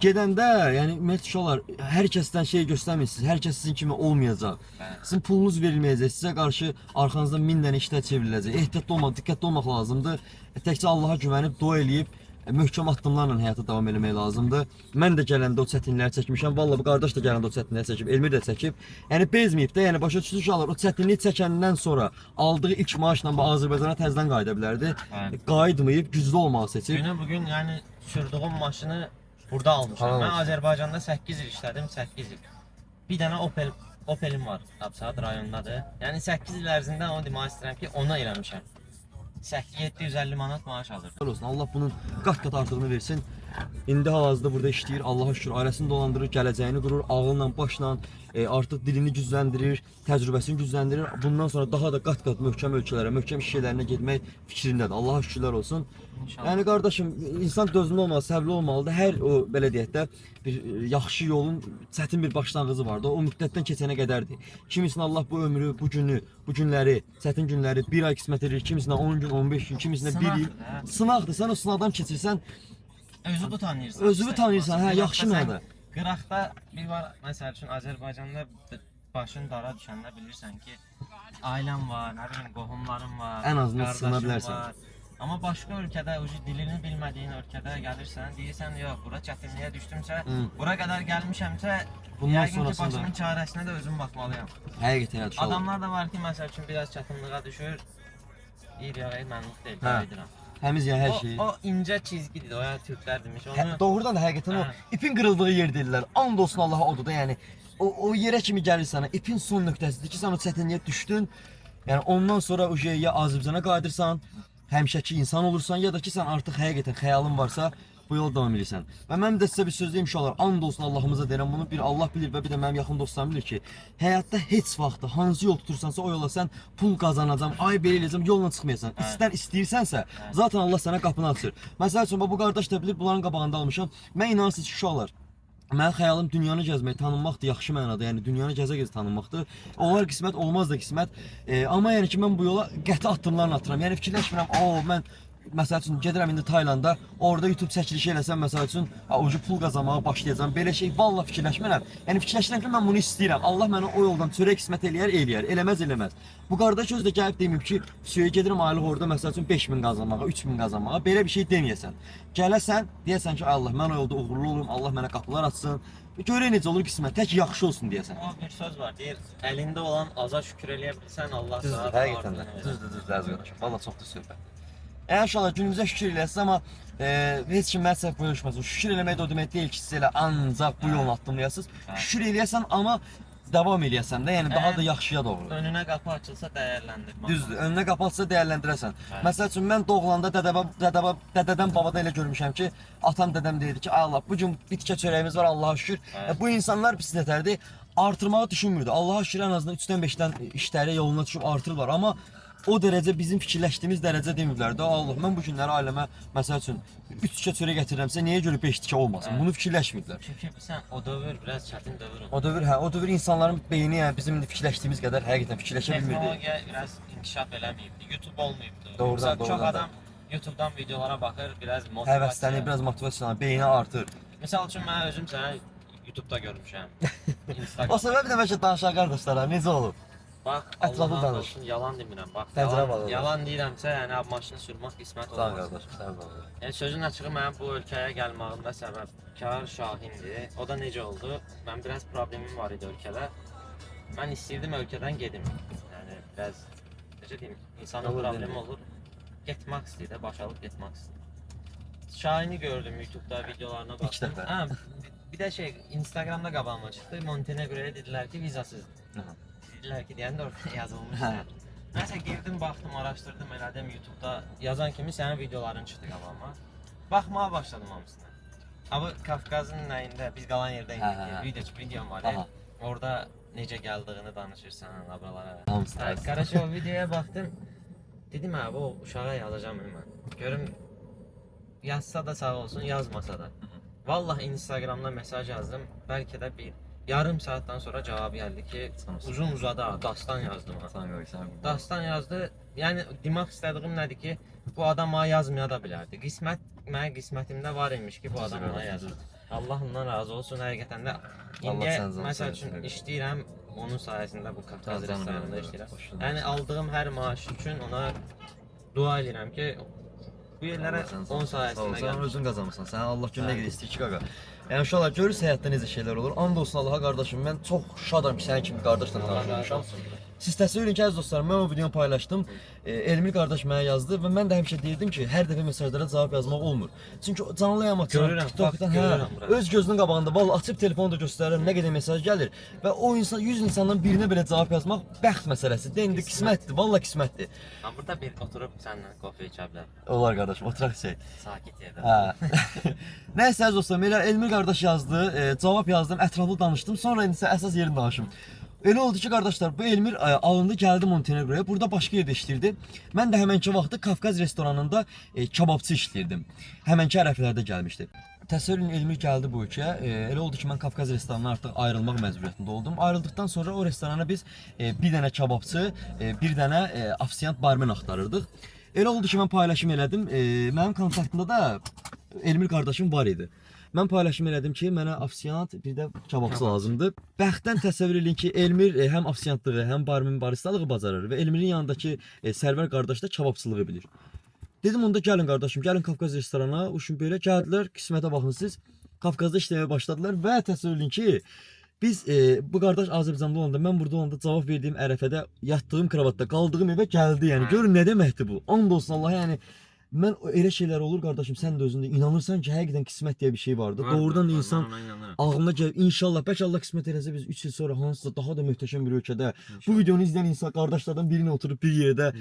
Gedəndə, yəni ümumiyyətlə uşaqlar, hər kəsdən şey göstərmirsiniz, hər kəs sizin kimi olmayacaq. Sizin pulunuz verilməyəcək, sizə qarşı arxanızdan 1000 dənə işlər çevriləcək. Ehtiyatlı olmaq, diqqətli olmaq lazımdır. Təkcə Allaha güvənib, dua eləyib, möhkəm addımlarla həyata davam etmək lazımdır. Mən də gələndə o çətinlikləri çəkmişəm. Vallahi bu qardaş da gələndə o çətinlikləri çəkib, Elmir də çəkib. Yəni bezməyib də, yəni başa düşdünüz uşaqlar, o çətinliyi çəkəndən sonra aldığı ilk maaşla bu Azərbaycana təzədən qayıda bilərdi. Qayıtmayıb, güclü olmağı seçib. Günü bugün yəni sürdüyüm maşını burada almışam. Mən Azərbaycanda 8 il işlədim, 8 il. Bir dənə Opelim var, Absad rayondadır. Yəni 8 il ərzində onu demək istəyirəm ki, ona eləmişəm. 750 manat maaş alırdım. Olsun, Allah bunun qat-qat artığını versin. İndi hal-hazırda burada işləyir, Allaha şükür, ailəsini dolandırır, gələcəyini qurur, ağılla, başla, artıq dilini gücləndirir, təcrübəsini gücləndirir. Bundan sonra daha da qat-qat möhkəm ölkələrə, möhkəm iş yerlərinə getmək fikrindədir. Allaha şükürlər olsun. Yəni qardaşım, insan dözümlü olmalı, səbirli olmalıdır. Hər o belə deyək də bir yaxşı yolun çətin bir başlanğıcı vardı. O müddətdən keçənə qədərdir. Kimisinə Allah bu ömrü, bu günü, bu günləri, çətin günləri 1 ay qismət edir, kimisinə 10 gün, 15 gün, kimisinə 1 il. Sınaqdır. Sən o sınaqdan keçirsən, özünü tanıyırsan. özünü tanıyırsan, hə, yaxşı mənada. Qıraqda bir var, məsəl üçün Azərbaycanda başın dara düşəndə bilirsən ki, ailən var, nə bilim, qohumların var, Ən azından qardaşın sığına bilərsən. var. Amma başqa ölkədə, dilini bilmədiyin ölkədə gəlirsən, deyirsən, yox, bura çətinliyə düşdümsə, bura qədər gəlmişəmsə, Bundan yəqin ki, sonrasında başımın çarəsinə də özüm baxmalıyam. həqiqətən uşaqlar. Adamlar da var ki, məsəl üçün biraz çətinliyə düşür, deyir, ya, mənlik deyil, Hə. qayıdıram. Təmiz yəni hər şey. O incə çizgidir, o yəni türklər demiş, onu... Doğrudan da həqiqətən o Hə. ipin qırıldığı yer deyirlər. And olsun Allaha odur da, yəni o yerə kimi gəlir sənə, ipin son nöqtəsidir ki, sən o çətinliyə düşdün. Yəni ondan sonra o ya Azərbaycana qayıdırsan, həmişəki insan olursan, ya da ki sən artıq həqiqətən xəyalın varsa bu yola davam edirsən. Və mənim də sizə bir söz deyim uşaqlar, and olsun Allahımıza deyirəm bunu, bir Allah bilir və bir də mənim yaxın dostlarım bilir ki, həyatda heç vaxtı hansı yol tutursansa o yola sən pul qazanacam, ay belə eləyəcəm, yolla çıxmayasan. İstəyirsənsə, zaten Allah sənə qapını açır. Məsəl üçün bu qardaş da bilir, bunların qabağında almışam. Mən inanırsınız ki, uşaqlar, mənim xəyalım dünyanı gəzmək, tanınmaqdır, yaxşı mənada, yəni dünyanı gəzə-gəzə tanınmaqdır. Olar qismət, olmaz da qismət. Amma yəni ki, mən bu yola qəti addımlarla atıram. Yəni fikirləşmirəm, mən məsəl üçün gedirəm indi Taylandda, orada YouTube çəkilişi eləsəm məsəl üçün, ucu pul qazanmağa başlayacağam. Belə şey vallah fikirləşmirəm. Yəni fikirləşirəm ki, mən bunu istəyirəm. Allah mənə o yoldan çörək qismət eləyər, eləməz. Bu qardaş özü də gəlib deməyib ki, gedirəm aylıq orada məsəl üçün 5000 qazanmağa, 3000 qazanmağa. Belə bir şey deməyəsən. Gələsən, deyəsən ki, Allah mən o yolda uğurlu olum, Allah mənə qapılar açsın. Görək necə olur qismət, tək yaxşı olsun deyəsən. O bir söz var, deyir, əlində olan aza şükür eləyə bilsən, Allah Düzdür, sana həqiqətən də. Düzdür, əziz qardaşım. Valla çox da söhbət. İnşallah günümüzə şükür eləyəsiniz, amma heç kim mənə səhv bölüşməsin. Şükür eləmək də o demək deyil ki, siz elə ancaq bu yolunu addımlayasınız. Şükür eləyəsən, amma davam eləyəsən də, yəni daha da yaxşıya doğru. Önünə qapı açılsa dəyərləndir. Düzdür, önünə qapı açılsa dəyərləndirəsən. Məsəl üçün mən doğulanda dədədən babada elə görmüşəm ki, atam dədəm deyirdi ki, ay Allah, bu gün bitkə çörəyimiz var, Allaha şükür. Bu insanlar pis nətərdir, artırmağı düşünmürdü. Allaha şükür ən azından 3-dən 5-dən işləri yoluna düşüb artırırlar, amma o dərəcə bizim fikirləşdiyimiz dərəcə deməyiblər də, Allah, mən bu günləri ailəmə məsəl üçün 3 tikə çörək gətirirəmsə, niyə görə 5 tikə olmasın? Bunu fikirləşməyiblər. Çünki sən o dövr biraz çətin dövr oldu. O dövr insanların beyni yəni bizim indi fikirləşdiyimiz qədər həqiqətən fikirləşə bilmirdi. Texnologiya biraz inkişaf eləməyibdi, YouTube olmayıbdı. Doğrudan, Çox doğrudan. adam YouTube'dan videolara baxır, biraz motivasiya. Həvəslənir, biraz motivasiya, beyni artır. Misal üçün mən özüm səni YouTube'da görmüşəm. O Instagram. səbəb də bəlkə danışan qardaşlara necə olub? Bax, Ətraflı Allah'ın danış. olsun, yalan demirəm. Bax, Pəncərə bağlı. yalan deyirəmsə, yəni ab maşını sürmək qismət Sağ ol olmaz. qardaşım, sağ ol. Yəni sözün açığı mənim bu ölkəyə gəlməyimdə səbəbkar Şahindir. O da necə oldu? Mən biraz problemim var idi ölkədə. Mən istəyirdim ölkədən gedim. Yəni biraz necə deyim, insanın problemi olur. Getmək istəyir, başalıb getmək istəyir. Şahini gördüm YouTube'da videolarına İlk baxdım. dəfə. Hə, bir də şey Instagram'da qabağıma çıxdı. Montenegro'ya dedilər ki, vizasızdır. Dedilər ki, deyəndə orada yazılmış. Nəsə girdim, baxdım, araşdırdım, elədim YouTube'da yazan kimi sənin videoların çıxdı qabağıma. Baxmağa başladım hamısına. Abi Kafkazın nəyində biz qalan yerdən Hə. videom var. Aha. Orada necə gəldiyini danışırsan buralara. Hamısı Qardaş o videoya baxdım. Dedim abi o uşağa yazacağam mən. Görüm yazsa da sağ olsun, yazmasa da. Vallahi Instagramda mesaj yazdım. Bəlkə də bir yarım saatdan sonra cavab gəldi ki, uzun uzadı, dastan yazdım. Dastan yazdı. Yəni demək istədiyim nədir ki, bu adam mənə yazmaya da bilərdi. Qismət mənim qismətimdə var imiş ki, bu adam mənə yazır. Allah ondan razı olsun həqiqətən də. İndi məsəl üçün işləyirəm, onun sayəsində bu Kafkaz restoranında işləyirəm. Yəni aldığım hər maaş üçün ona dua edirəm ki, bu yerlərə onun sayəsində Sən gəlmişəm. özün qazanmısan. Sən Allah günə qədər istəyir ki, qaqa. Yəni uşaqlar görürsə həyatda necə şeylər olur. And olsun Allaha qardaşım, mən çox şadam ki, sənin kimi qardaşla tanışmışam. Siz təsəvvür edin ki, əziz dostlar, mən o videonu paylaşdım. Elmir qardaş mənə yazdı və mən də həmişə deyirdim ki, hər dəfə mesajlara cavab yazmaq olmur. Çünki canlı yamaçlar, Görürəm, TikTokdan görürəm bura. öz gözünün qabağında vallahi açıb telefonu da göstərirəm, nə qədər mesaj gəlir və o insan 100 insandan birinə belə cavab yazmaq bəxt məsələsidir. İndi qismətdir, vallahi qismətdir. Amma burada bir oturub səninlə qofe içə bilərəm. Olar qardaşım, oturaq şey. Sakit yerdə. Hə. Nəysə əziz dostlar, elə Elmir qardaş yazdı, cavab yazdım, ətraflı danışdım. Sonra indi isə əsas yerini danışım. Elə oldu ki, qardaşlar, bu Elmir alındı, gəldi Montenegroya. Burada başqa yerdə işləyirdi. Mən də həmənki vaxtı Kafkaz restoranında kababçı işləyirdim. Həmənki ərəflərdə gəlmişdi. Təsəvvür edin, Elmir gəldi bu ölkəyə. Elə oldu ki, mən Kafkaz restoranına artıq ayrılmaq məcburiyyətində oldum. Ayrıldıqdan sonra o restorana biz bir dənə kababçı, bir dənə ofisiyant barmen axtarırdıq. Elə oldu ki, mən paylaşım elədim. Mənim kontaktımda da Elmir qardaşım var idi. Mən paylaşım elədim ki, mənə ofisiyant, bir də kababçı lazımdır. Bəxtdən təsəvvür edin ki, Elmir həm ofisiyantlığı, həm barmen baristalığı bacarır və Elmirin yanındakı Sərvər qardaş da kababçılığı bilir. Dedim onda gəlin qardaşım, gəlin Kafkaz restorana. Uşun belə gəldilər, qismətə baxın siz. Kafkazda işləməyə başladılar və təsəvvür edin ki, biz bu qardaş Azərbaycanda olanda, mən burada olanda cavab verdiyim ərəfədə, yatdığım kravatda, qaldığım evə gəldi. Yəni görün nə deməkdir bu? And olsun Allah, yəni mən elə şeylər olur qardaşım, sən də özündə inanırsan ki, həqiqətən qismət deyə bir şey vardı. Doğrudan da insan ağlına gəlir. İnşallah, bəlkə Allah qismət eləsə biz 3 il sonra hansısa daha da möhtəşəm bir ölkədə bu videonu izləyən insan qardaşlardan birini oturub bir yerdə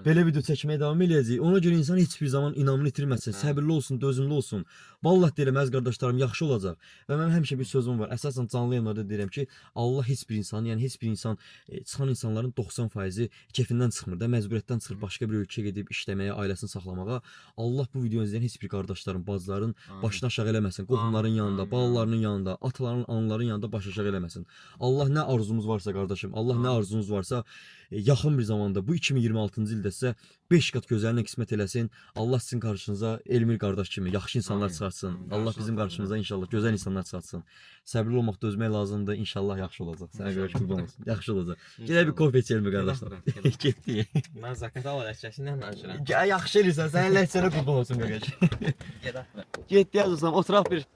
belə video çəkməyə davam eləyəcək. Ona görə insan heç bir zaman inamını itirməsin, səbirli olsun, dözümlü olsun. Vallahi deyirəm əziz qardaşlarım, yaxşı olacaq. Və mənim həmişə bir sözüm var. Əsasən canlı yayımlarda deyirəm ki, Allah heç bir insan, yəni heç bir insan çıxan insanların 90%-i kefindən çıxmır da, məcburiyyətdən çıxır başqa bir ölkəyə gedib işləməyə, ailəsini saxlamağa. Allah bu videonu izləyən heç bir qardaşların, bacıların başını aşağı eləməsin. Qohumların yanında, balalarının yanında, ataların, anaların yanında baş aşağı eləməsin. Allah nə arzumuz varsa qardaşım, Allah nə arzunuz varsa yaxın bir zamanda bu 2026-cı ildə sizə 5 qat gözəlinə qismət eləsin. Allah sizin qarşınıza Elmir qardaş kimi yaxşı insanlar çıxartsın. Allah bizim qarşımıza inşallah gözəl insanlar çıxartsın. Səbirli olmaq, dözmək lazımdır. İnşallah yaxşı olacaq. Sənə görə qurban olsun. Yaxşı olacaq. Gələ bir kofe içelim qardaşlar. Getdik. Mən zakat al ələkçəsindən danışıram. Yaxşı eləyirsən. Sənin ləçsənə qurban olsun qaqaç. Gedək. Getdik yazırsam, oturaq bir.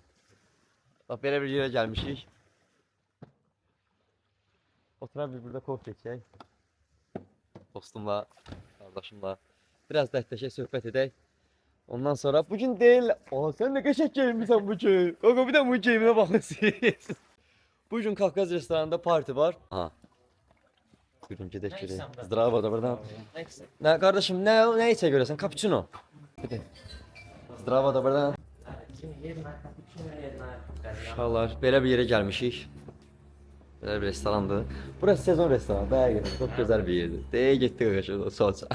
Bax belə bir yerə gəlmişik. Oturaq bir burada kofe içək. Dostumla, qardaşımla biraz dərdləşək, söhbət edək. Ondan sonra bugün deyil, sən nə qəşəng geyinmisən bugün. Qaqa bir də bu geyiminə baxın. Bugün Kafkaz restoranında parti var. Aha. Buyurun gedək görək. Zdravo da buradan. Nə qardaşım, nə içə görəsən? Cappuccino. Zdravo da buradan. Uşaqlar, belə bir yerə gəlmişik. Belə bir restorandır. Burası sezon restoranı, həqiqətən çox gözəl bir yerdir. Deyə getdik qaqaşı, soğuca.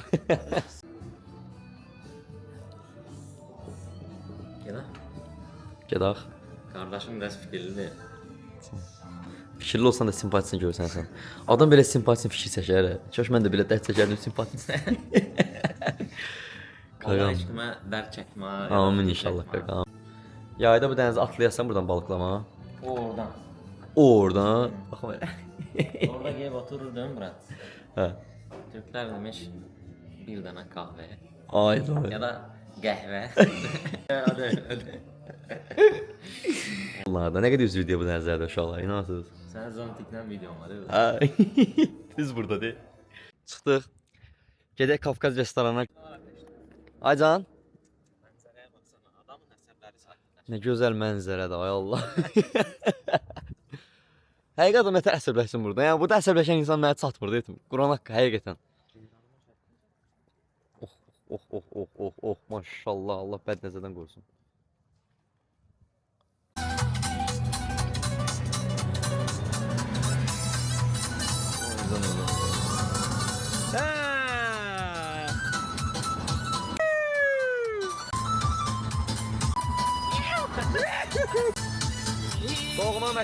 Gedək. Qardaşım bəs fikirlidir. Fikirli olsan da simpatisini görsən sən. Adam belə simpatisini fikir çəkər. Çox mən də belə dərd çəkərdim simpatisini. Allah heç kimə dərd çəkmə. Amin inşallah qaqam. Yayda bu dənizi atlayasan buradan balıqlamağa. Oradan. Oradan. Baxım elə. Orada gəlib otururdum bura. Hə. Türklər demiş bir dənə qahvə Ayda. ya da qəhvə. Allah da nə qədər üzr video bu dənizlərdə uşaqlar, inanırsınız? Sənin zontiklə videon var, elə? Hə. Biz burada deyil. Çıxdıq. Gedək Kafkaz restoranına. Aycan. Mənzərəyə baxsana, adamın əsəbləri sakitləşir. Nə gözəl mənzərədir, ay Allah. Həqiqətən nətər əsəbləşsin burada. Yəni burada əsəbləşən insan mənə çatmır deyim. Quran haqqı həqiqətən. Oh, maşallah, Allah bəd nəzərdən qorusun.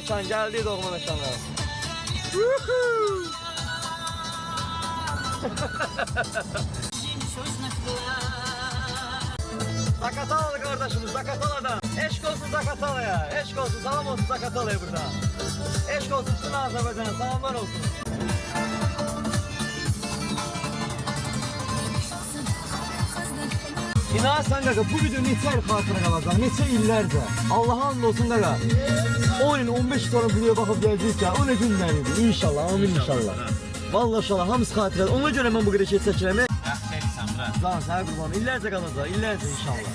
məkan, gəldik doğma məkanlara. Zakatalalı kardeşimiz, Zakatala'dan. Eşk olsun Zakatala'ya, eşk olsun, salam olsun Zakatala'ya burada. Eşk olsun bütün Azerbaycan'a, salamlar olsun. İnanırsan qaqa, bu video neçə il xatirə qalacaq, neçə illərcə. Allah'a and olsun qaqa. 10 il, 15 il sonra videoya baxıb gələcəksə, o nə günlər idi. İnşallah, amin inşallah. Vallahi inşallah, hamısı xatirə. Ona görə mən bu qədər şey çəkirəm. Lan sənə qurban, illərcə qalacaq, illərcə inşallah.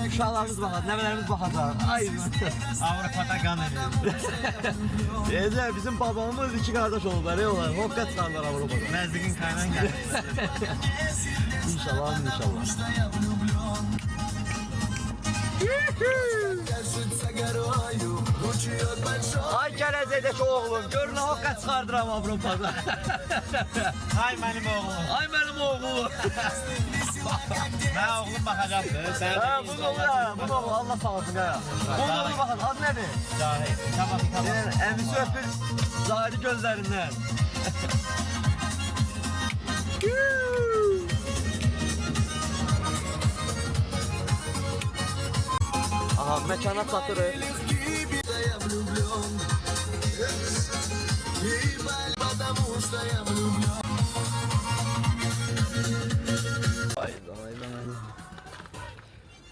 Uşaqlarımız baxacaq, nəvələrimiz baxacaq. Ay, Avropada qan edir. Deyəcək, bizim babamız iki qardaş olublar, onlar. Hokka çıxarlar Avropada. Məzdiqin kaynan gəlir. İnşallah, amin inşallah. Ay gələcəkdəki oğlum, gör nə hokka çıxardıram Avropada. Ay mənim oğlum. Ay mənim oğlum. Mən oğlum baxacaqdır. Sən Ha, bu da oğlum, bu da oğlum, Allah sağ olsun qaya. Bu oğlum baxın, adı nədir? Cahil. Tamam, tamam. Əmisi öpür zahiri gözlərindən. Aha, məkana çatırıq.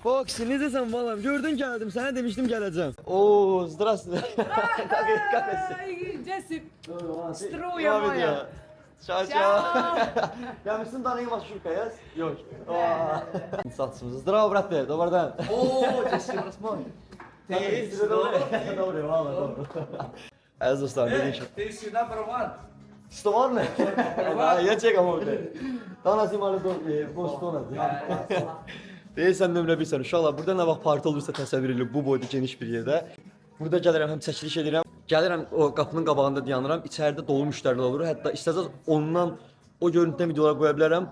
Fox, necəsən balam? Gördün gəldim, sənə demişdim gələcəm. Oo, здравствуй. Как Cesip. Струя моя. Çao, çao. Gəlmişsin danayım Şurkaya? Yox. Satsımız. Zdravo, bratı, dobar dan. Oo, Jessica Rasmon. Добре, мало, добре. Əziz dostlar, dedin ki. Ты сюда провал. Что ne? Я çekəm orada. Tanasım alı boş tonaz. Deyirsən nömrə bilsən, uşaqlar, burada nə vaxt parti olursa təsəvvür edin, bu boyda geniş bir yerdə. Burada gəlirəm, həm çəkiliş edirəm, gəlirəm o qapının qabağında dayanıram, içəridə dolu müştərilər olur, hətta istəsəz ondan, o görüntüdən videolar qoya bilərəm.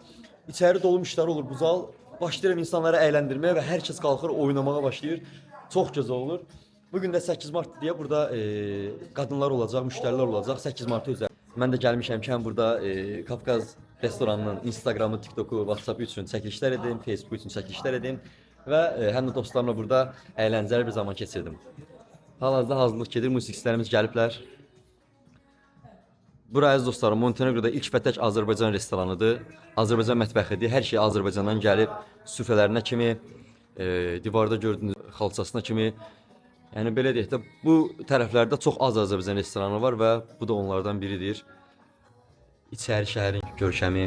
İçəri dolu müştəri olur bu zal, başlayıram insanları əyləndirməyə və hər kəs qalxır, oynamağa başlayır. Çox gözəl olur. Bugün də 8 Mart deyə burada qadınlar olacaq, müştərilər olacaq, 8 Martı özəl. Mən də gəlmişəm ki, həm burada Kafkaz restoranının Instagramı, TikToku, WhatsApp üçün çəkilişlər edim, Facebook üçün çəkilişlər edim və həm də dostlarımla burada əyləncəli bir zaman keçirdim. Hal-hazırda hazırlıq gedir, musiqiçilərimiz gəliblər. Bura əziz dostlarım, Montenegroda ilk və tək Azərbaycan restoranıdır. Azərbaycan mətbəxidir. Hər şey Azərbaycandan gəlib, süfrələrinə kimi, divarda gördüyünüz xalçasına kimi. Yəni belə deyək də, bu tərəflərdə çox az Azərbaycan restoranı var və bu da onlardan biridir. İçəri şəhərin görkəmi.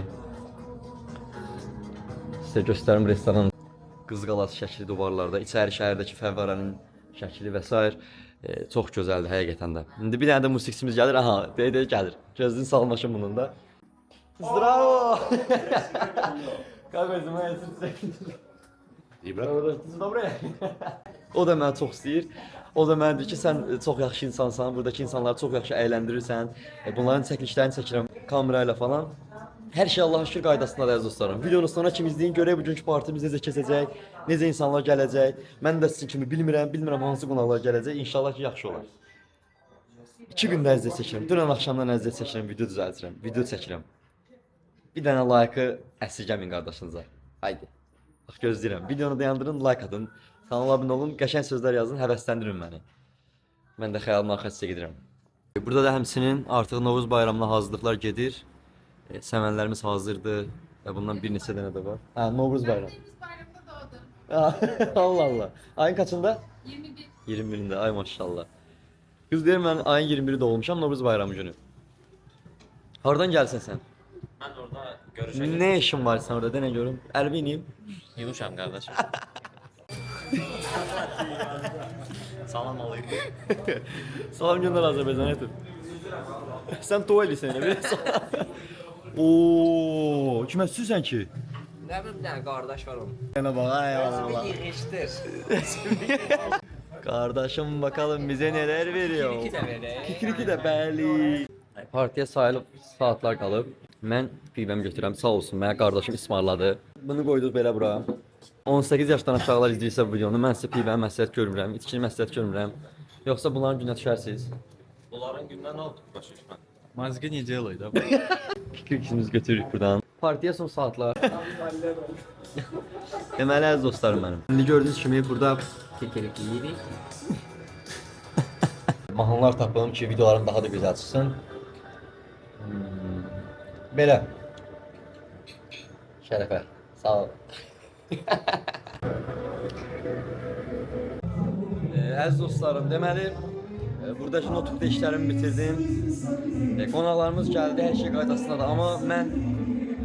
Sizə göstərim restoran qızqalası şəkli divarlarda, içəri şəhərdəki fəvvarənin şəkli və s. Çox gözəldir həqiqətən də. İndi bir dənə də musiqiçimiz gəlir, aha, deyə gəlir. Gözünü salmışım bunun da. Bravo! Как вы O da mənə çox istəyir. O da mənə deyir ki, sən çox yaxşı insansan, buradakı insanları çox yaxşı əyləndirirsən. Bunların çəkilişlərini çəkirəm kamera ilə falan. Hər şey Allah'a şükür qaydasındadır əziz dostlarım. Videonun sonuna kim izləyin, görək bugünkü partimiz necə keçəcək, necə insanlar gələcək. Mən də sizin kimi bilmirəm hansı qonaqlar gələcək. İnşallah ki, yaxşı olar. 2 gündə əziyyət çəkirəm. Dünən axşamdan əziyyət çəkirəm, video düzəltirəm, video çəkirəm. Bir dənə like-ı əsirgəmin qardaşınıza. Haydi. Bax gözləyirəm. Videonu dayandırın, like atın. Kanala abunə olun, qəşəng sözlər yazın, həvəsləndirin məni. Mən də xəyalımın arxasıca gedirəm. Burada da həmçinin artıq Novruz bayramına hazırlıqlar gedir. Səmənlərimiz hazırdır və bundan bir neçə dənə də var. Hə, Novruz bayramı. Biz bayramda doğdum. Allah Allah. Ayın kaçında? 21. 21'inde, ay maşallah. Kız deyir mən ayın 21'i doğmuşam, Novruz bayramı günü. Hardan gəlsən sən? Mən orada görüşəcəm. Ne işin var sən orada, denə görüm. Əlbi ineyim. Yumuşam qardaşım. Salam aleyküm. Salam göndər Azərbaycan etib. Sən tuvaletsən elə bir. Ooo, kimə süsən ki? Ne bileyim ne kardeş var onun. Yana bax, ay Allah. Yığıştır. Qardaşım bakalım bizə nələr veriyor. Kiki de vereyim. Kikriki də bəli. Partiya sayılıb saatlar qalıb. Mən pivəm götürürəm, sağ olsun, mənə qardaşım ismarladı. Bunu qoyduk belə bura. 18 yaşdan aşağılar izləyirsə bu videonu, mən sizə pivə məsləhət görmürəm, içkini məsləhət görmürəm. Yoxsa bunların günə düşərsiniz. Son gündən nə oldu başa düşmə. Mazga не делай, да? İkimiz götürürük buradan. Partiya son saatlar. Deməli əziz dostlarım mənim. İndi gördüyünüz kimi burada kekelik yeyirik. Mahnılar tapalım ki videolarım daha da gözəl çıxsın. Belə. Şərəfə. Sağ ol. Əziz dostlarım, deməli buradakı notebookda işlərimi bitirdim. Qonaqlarımız gəldi, hər şey qaydasındadır. Amma mən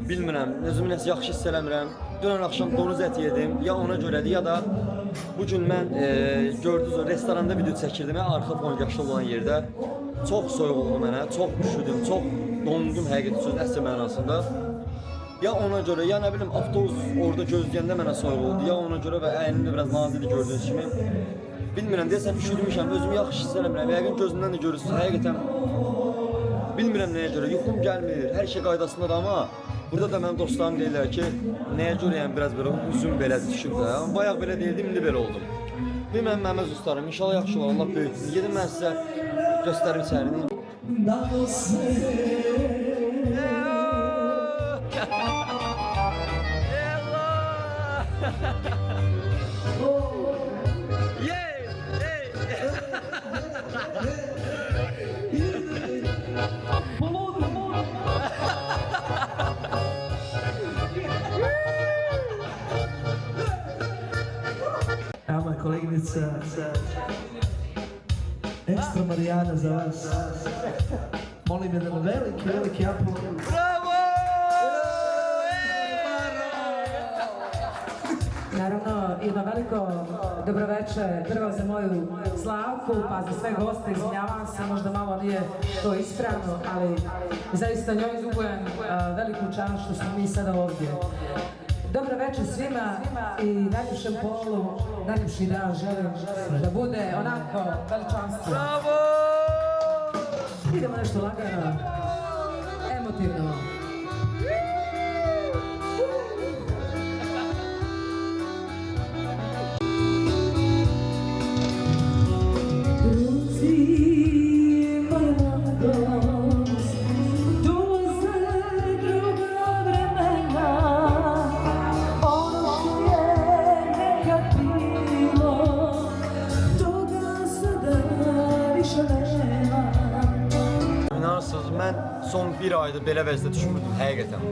bilmirəm, özümü nəsə yaxşı hiss eləmirəm. Dünən axşam donuz əti yedim, ya ona görədir, ya da bugün mən gördünüz o restoranda video çəkirdim, arxa fon yaşlı olan yerdə. Çox soyuq oldu mənə, çox üşüdüm, çox dondum həqiqətən sözün əsl mənasında. Ya ona görə, ya nə bilim avtobus orada gözləyəndə mənə soyuq oldu, ya ona görə və əynim də biraz nazikdir gördüyünüz kimi. Bilmirəm, deyəsən üşüdmüşəm, özümü yaxşı hiss eləmirəm, yəqin gözümdən də görürsünüz, həqiqətən bilmirəm nəyə görə, yuxum gəlmir, hər şey qaydasındadır, amma burada da mənim dostlarım deyirlər ki, nəyə görə yəni biraz belə üzüm belə düşüb də, amma bayaq belə deyildim, indi belə oldum. Bilməm mənim əziz dostlarım, inşallah yaxşı olur, Allah böyüksün. Gedim mən sizə göstərim içərini. Evo moja koleginica, ekstra Marijana za vas. Molim jedan veliki aplauz. Naravno, jedno veliko dobroveče prvo za moju Slavku, pa za sve goste, izvinjavam se, možda malo nije to ispravno, ali zaista njoj dugujem veliku čast što smo mi sada ovdje. Dobro večer svima i najljepšem polu, najljepši dan želim da bude onako veličanstvo. Bravo! Idemo nešto lagano, emotivno. İnanırsınız, mən son bir aydır belə vəzdə düşmürdüm, həqiqətən.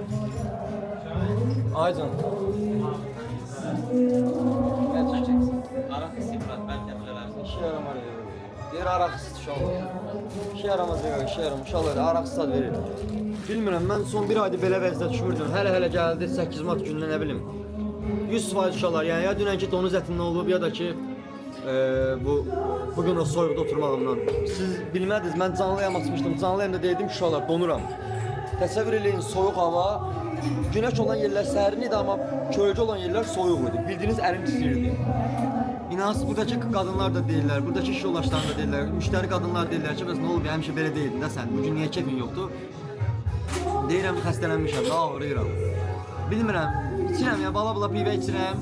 Aydın. Nə düşəcəksin? Araq istəyirəm, bəlkə bilərsən. İşe yaramar ya. Deyir araqsız uşaqlar. İşe yaramaz ya, işe yaramaz. Uşaqlar araqsız sad verir. Bilmirəm, mən son bir aydır belə vəzdə düşmürdüm. Hələ gəldi 8 mart gününə nə bilim. 100% uşaqlar, yəni ya dünənki donuz ətindən olub, ya da ki bugün o soyuqda oturmağımdan. Siz bilmədiniz, mən canlıyam açmışdım. Canlıyam da deydim ki, uşaqlar donuram. Təsəvvür eləyin, soyuq hava. Günəş olan yerlər sərin idi, amma kölgə olan yerlər soyuq idi. Bildiyiniz ərim istəyirdi. İnanırsınız, buradakı qadınlar da deyirlər, buradakı iş yoldaşları da deyirlər, müştəri qadınlar deyirlər ki, bəs nə olub, həmişə belə deyildin də sən, bugün niyə keyfin yoxdur? Deyirəm, xəstələnmişəm, da ağrıyıram. Bilmirəm, içirəm ya, bala pivə içirəm.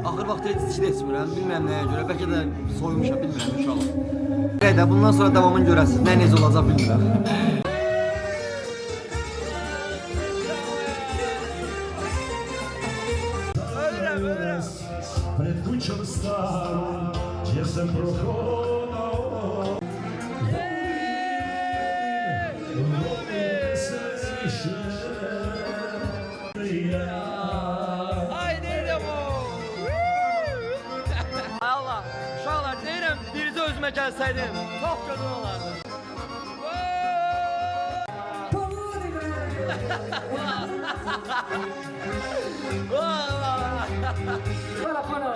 Axır vaxtı heç içi də içmirəm, bilmirəm nəyə görə, bəlkə də soyumuşam, bilmirəm inşallah. Qayda, bundan sonra davamını görəsiniz, nə necə olacaq bilmirəm. Pred kućom starom, gdje sam prohodao. Volim se više. Haydi idemo! Allah, uşaqlar deyirəm, birisi özümə gəlsəydim, çox gözəl olardı. Hvala puno.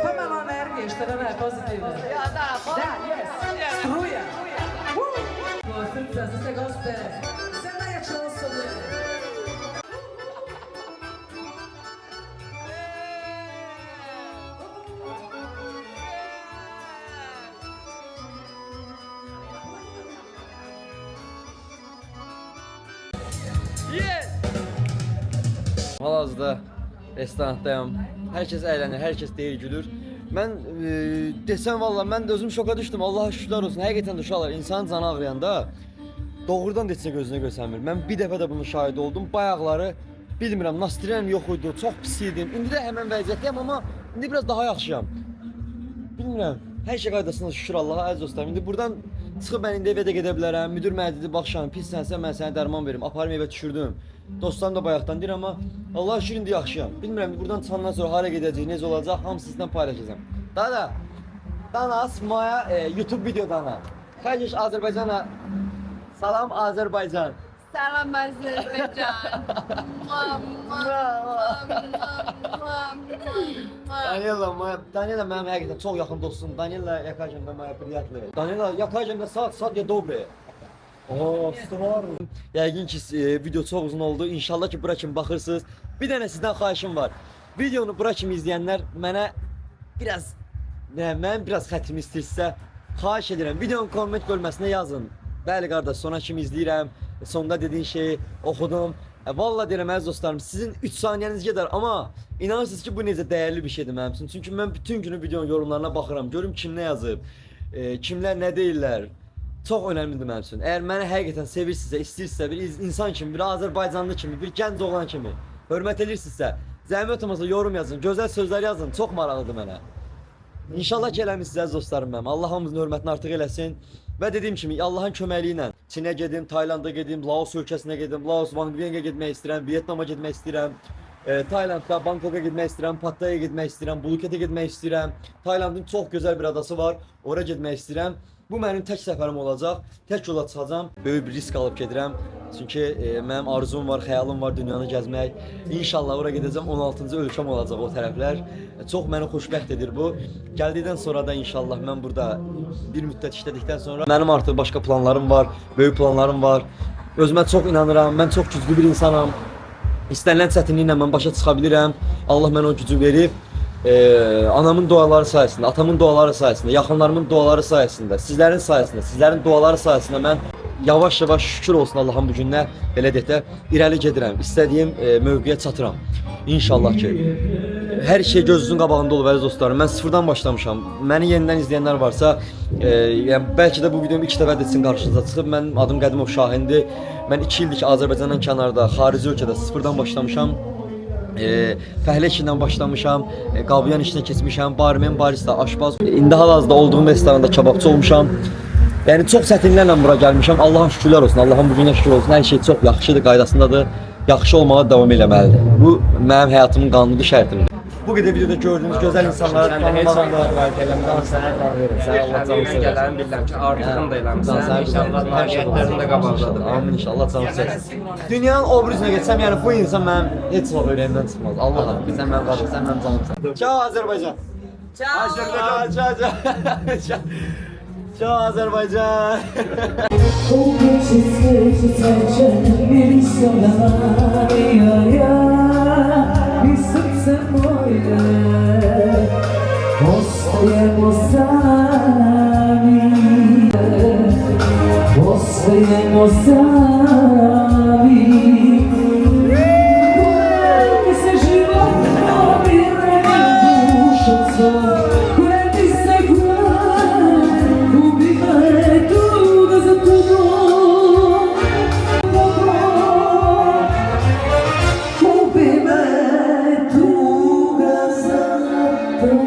Pa malo energije, što da ne, pozitivno. Da, jes, struja. Srca za sve goste, sve najjače osobe. Hal-hazırda restorandayım. Hər kəs əylənir, hər kəs deyir, gülür. Mən desəm valla mən də özüm şoka düşdüm. Allaha şükürlər olsun. Həqiqətən də uşaqlar insanın canı ağrıyanda doğrudan desə gözünə görsənmir. Mən bir dəfə də bunun şahidi oldum. Bayaqları bilmirəm, nastriyam yox idi, çox pis idim. İndi də həmin vəziyyətdəyəm, amma indi biraz daha yaxşıyam. Bilmirəm. Hər şey qaydasına şükür Allaha, əziz dostlarım. İndi buradan çıxıb mən indi evə də gedə bilərəm. Müdür mənə dedi, bax Şahin, piссənsə mən sənə dərman verim. Aparım evə düşürdüm. Dostlarım da bayaqdan deyir, amma Allaha şükür indi yaxşıyam. Bilmirəm buradan çıxandan sonra hara gedəcək, necə olacaq, hamısını sizdən paylaşacağam. Dada, Danas Maya YouTube videodana. Xahiş Azərbaycana. Salam Azərbaycan. Salam Azərbaycan. Daniela mənim həqiqətən çox yaxın dostum. Daniela Yakajin və mənə приятно. Daniela Yakajin də saat ya dobre. Oo, var. Yəqin ki video çox uzun oldu. İnşallah ki bura kimi baxırsınız. Bir dənə sizdən xahişim var. Videonu bura kimi izləyənlər mənə mən biraz xətrimi istəyirsə, xahiş edirəm videonun komment bölməsinə yazın. Bəli qardaş, sona kimi izləyirəm. Sonda dediyin şeyi oxudum. Vallahi deyirəm əziz dostlarım, sizin 3 saniyəniz gedər, amma inanırsınız ki bu necə dəyərli bir şeydir mənim üçün. Çünki mən bütün günü videonun yorumlarına baxıram, görüm kim nə yazıb, kimlər nə deyirlər. Çox önəmlidir mənim üçün. Əgər məni həqiqətən sevirsinizsə, istəyirsinizsə, bir insan kimi, bir Azərbaycanlı kimi, bir gənc oğlan kimi hörmət edirsinizsə, zəhmət olmasa yorum yazın, gözəl sözlər yazın, çox maraqlıdır mənə. İnşallah ki eləmisiniz əziz dostlarım mənim. Allah hamımızın hörmətini artıq eləsin. Və dediyim kimi Allahın köməkliyi ilə Çinə gedim, Taylanda gedim, Laos ölkəsinə gedim, Laos, Vanguyenga getmək istəyirəm, Vietnama getmək istəyirəm. Taylandda Bangkoka getmək istəyirəm, Pattayaya getmək istəyirəm, Phuket getmək istəyirəm. Taylandın çox gözəl bir adası var, ora getmək istəyirəm. Bu mənim tək səfərim olacaq. Tək yola çıxacağam. Böyük bir risk alıb gedirəm. Çünki mənim arzum var, xəyalım var dünyanı gəzmək. İnşallah ora gedəcəm. 16-cı ölkəm olacaq o tərəflər. Çox məni xoşbəxt edir bu. Gəldikdən sonra da inşallah mən burada bir müddət işlədikdən sonra mənim artıq başqa planlarım var, böyük planlarım var. Özümə çox inanıram. Mən çox güclü bir insanam. İstənilən çətinliklə mən başa çıxa bilirəm. Allah mənə o gücü verib. Anamın duaları sayəsində, atamın duaları sayəsində, yaxınlarımın duaları sayəsində, sizlərin sayəsində, sizlərin duaları sayəsində mən yavaş-yavaş şükür olsun Allahın bu gününə belə deyək də irəli gedirəm. İstədiyim mövqeyə çatıram. İnşallah ki hər şey gözünüzün qabağında olur əziz dostlarım. Mən sıfırdan başlamışam. Məni yenidən izləyənlər varsa, yəni bəlkə də bu videom ilk dəfə də sizin qarşınıza çıxıb. Mənim adım Qədimov Şahindir. Mən 2 ildir ki Azərbaycandan kənarda, xarici ölkədə sıfırdan başlamışam. Fəhlə işindən başlamışam, qabıyan işinə keçmişəm, barmen, barista, aşpaz. İndi hal-hazırda olduğum restoranda kababçı olmuşam. Yəni çox çətinliklərlə bura gəlmişəm. Allah'a şükürlər olsun, Allah'ın bugünə şükür olsun. Hər şey çox yaxşıdır, qaydasındadır. Yaxşı olmağa davam eləməlidir. Bu mənim həyatımın qanunudur, şərtimdir. Bu qədər videoda gördüyünüz gözəl insanları tanımağım da Gələn bilirəm ki, artığını da eləmişsən. İnşallah fəaliyyətlərin də qabaqdadır. Amin inşallah canım çəksin. Dünyanın obrazına geçsəm, yəni bu insan mənim heç vaxt ürəyimdən çıxmaz. Allah'ım, sən mənim qardaşım, sən mənim canımsan. Ciao Azərbaycan. Ciao Azərbaycan. Ciao Azərbaycan. O gecesi tüterken bir sola bir sıksın böyle Postaya mosami Postaya mosami Kurengi se životno birne dušoco Kurengi se ubila je tuga za tugom Ubila je tuga za tugom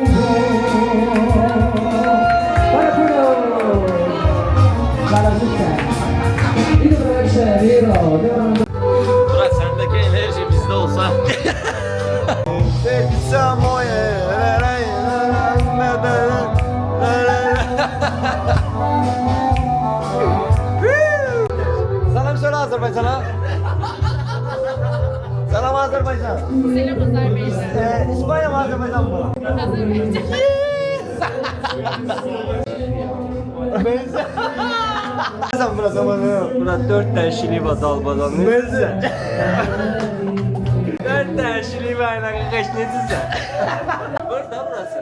Hvala puno! Hvala žite! I dobro večer, Viro! Murat sendeki enerji bizde olsa. Sevgisi moje. Salam söyle Azerbaycan'a. Selam Azerbaycan. Selam Azerbaycan. İspanya mı Azerbaycan mı? Azerbaycan. Sen burası ama Murat 4 tane şili var dalbadan. Mersin. 4 tane şili var lan kaç nesin sen? Burada burası.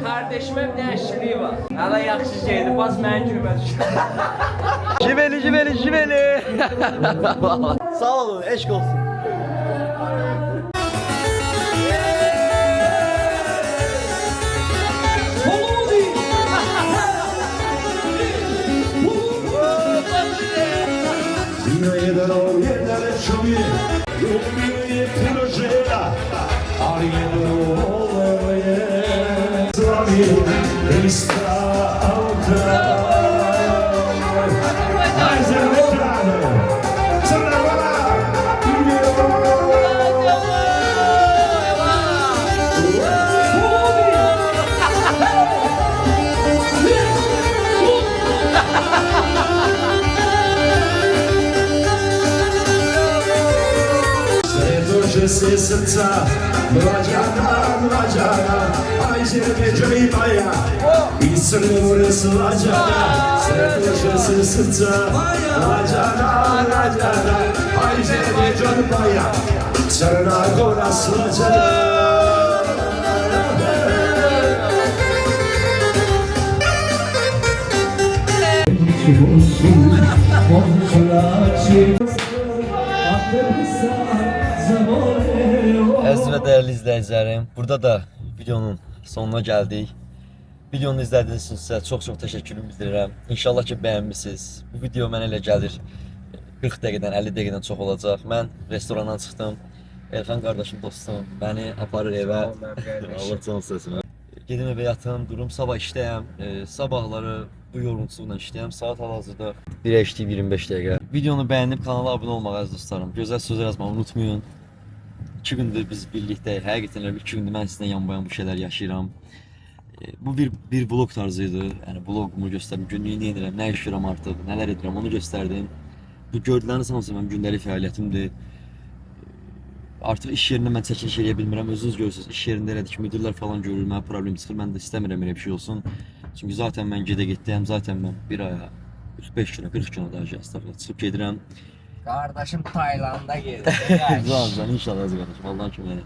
Kardeşime bir tane şili var. Hala yaxşı şeydi, bas mən gülmə düşür. Jiveli. Sağ olun, eşk olsun. Все сердца, младяна, ай, зеркалье моя, и целуя сладяна, все сердца, младяна, ай, зеркалье моя, черногора сладяна. Əziz və dəyərli izləyicilərim, burada da videonun sonuna gəldik. Videonu izlədiyiniz üçün sizə çox təşəkkürümü bildirirəm. İnşallah ki, bəyənmisiniz. Bu video mənə elə gəlir 40 dəqiqədən, 50 dəqiqədən çox olacaq. Mən restorandan çıxdım. Elxan qardaşım, dostum, məni aparır evə. Allah can səsini. Gedim evə yatım, durum, sabah işləyəm. Sabahları bu yorğunçuluqla işləyəm. Saat hal-hazırda 1-ə işləyib 25 dəqiqə. Videonu bəyənib kanala abunə olmağı əziz dostlarım. Gözəl sözlər yazmağı unutmayın. 2 gündür biz birlikdəyik. Həqiqətən 2 gündür mən sizinlə yanbayan bu şeylər yaşayıram. Bu bir vlog tarzıydı. Yəni vlogumu göstərdim. Günlük nə edirəm, nə yaşayıram artıq, nələr edirəm, onu göstərdim. Bu gördükləriniz hamısı mənim gündəlik fəaliyyətimdir. Artıq iş yerində mən çəkiliş edə bilmirəm. Özünüz görürsünüz. İş yerində elədir ki, müdirlər falan görür, mənə problem çıxır. Mən də istəmirəm elə bir şey olsun. Çünki zaten mən gedə getdiyəm, zaten mən bir aya 45 günə, 40 günə daha əstəğfurullah çıxıb gedirəm. Qardaşım Taylanda gedir. Zan inşallah az qardaşım, Allahın köməyi.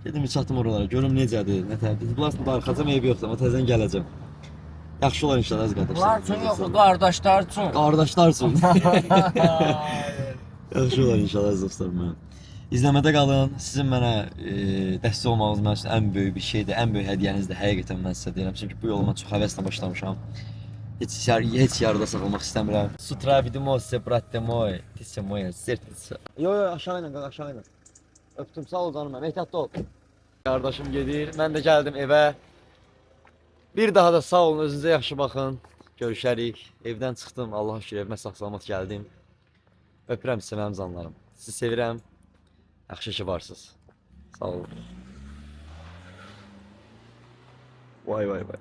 Gedim çatdım oralara, görüm necədir, nə tərəfdir. Bunlar darxacam eybi yoxdur, amma təzən gələcəm. Yaxşı olar inşallah az qardaşlar. Bunlar üçün yox, qardaşlar üçün. Qardaşlar üçün. Yaxşı olar inşallah az dostlarım mənim. İzləmədə qalın. Sizin mənə dəstək olmağınız mənim üçün ən böyük bir şeydir, ən böyük hədiyyənizdir. Həqiqətən mən sizə deyirəm. Çünki bu yoluma çox həvəslə başlamışam. Heç yarıda saxlamaq istəmirəm. С утра, видимося, брате мой, ты все мое сердце. Yo, aşağı ilə, qalq, aşağı ilə. Öptüm, sağ ol canım mənim, ehtiyatlı ol. Qardaşım gedir, mən də gəldim evə. Bir daha da sağ olun, özünüzə yaxşı baxın. Görüşərik. Evdən çıxdım, Allah'a şükür, evimə sağ-salamat gəldim. Öpürəm sizə mənim canlarım. Sizi sevirəm. Yaxşı ki varsınız. Sağ olun. Vay vay vay.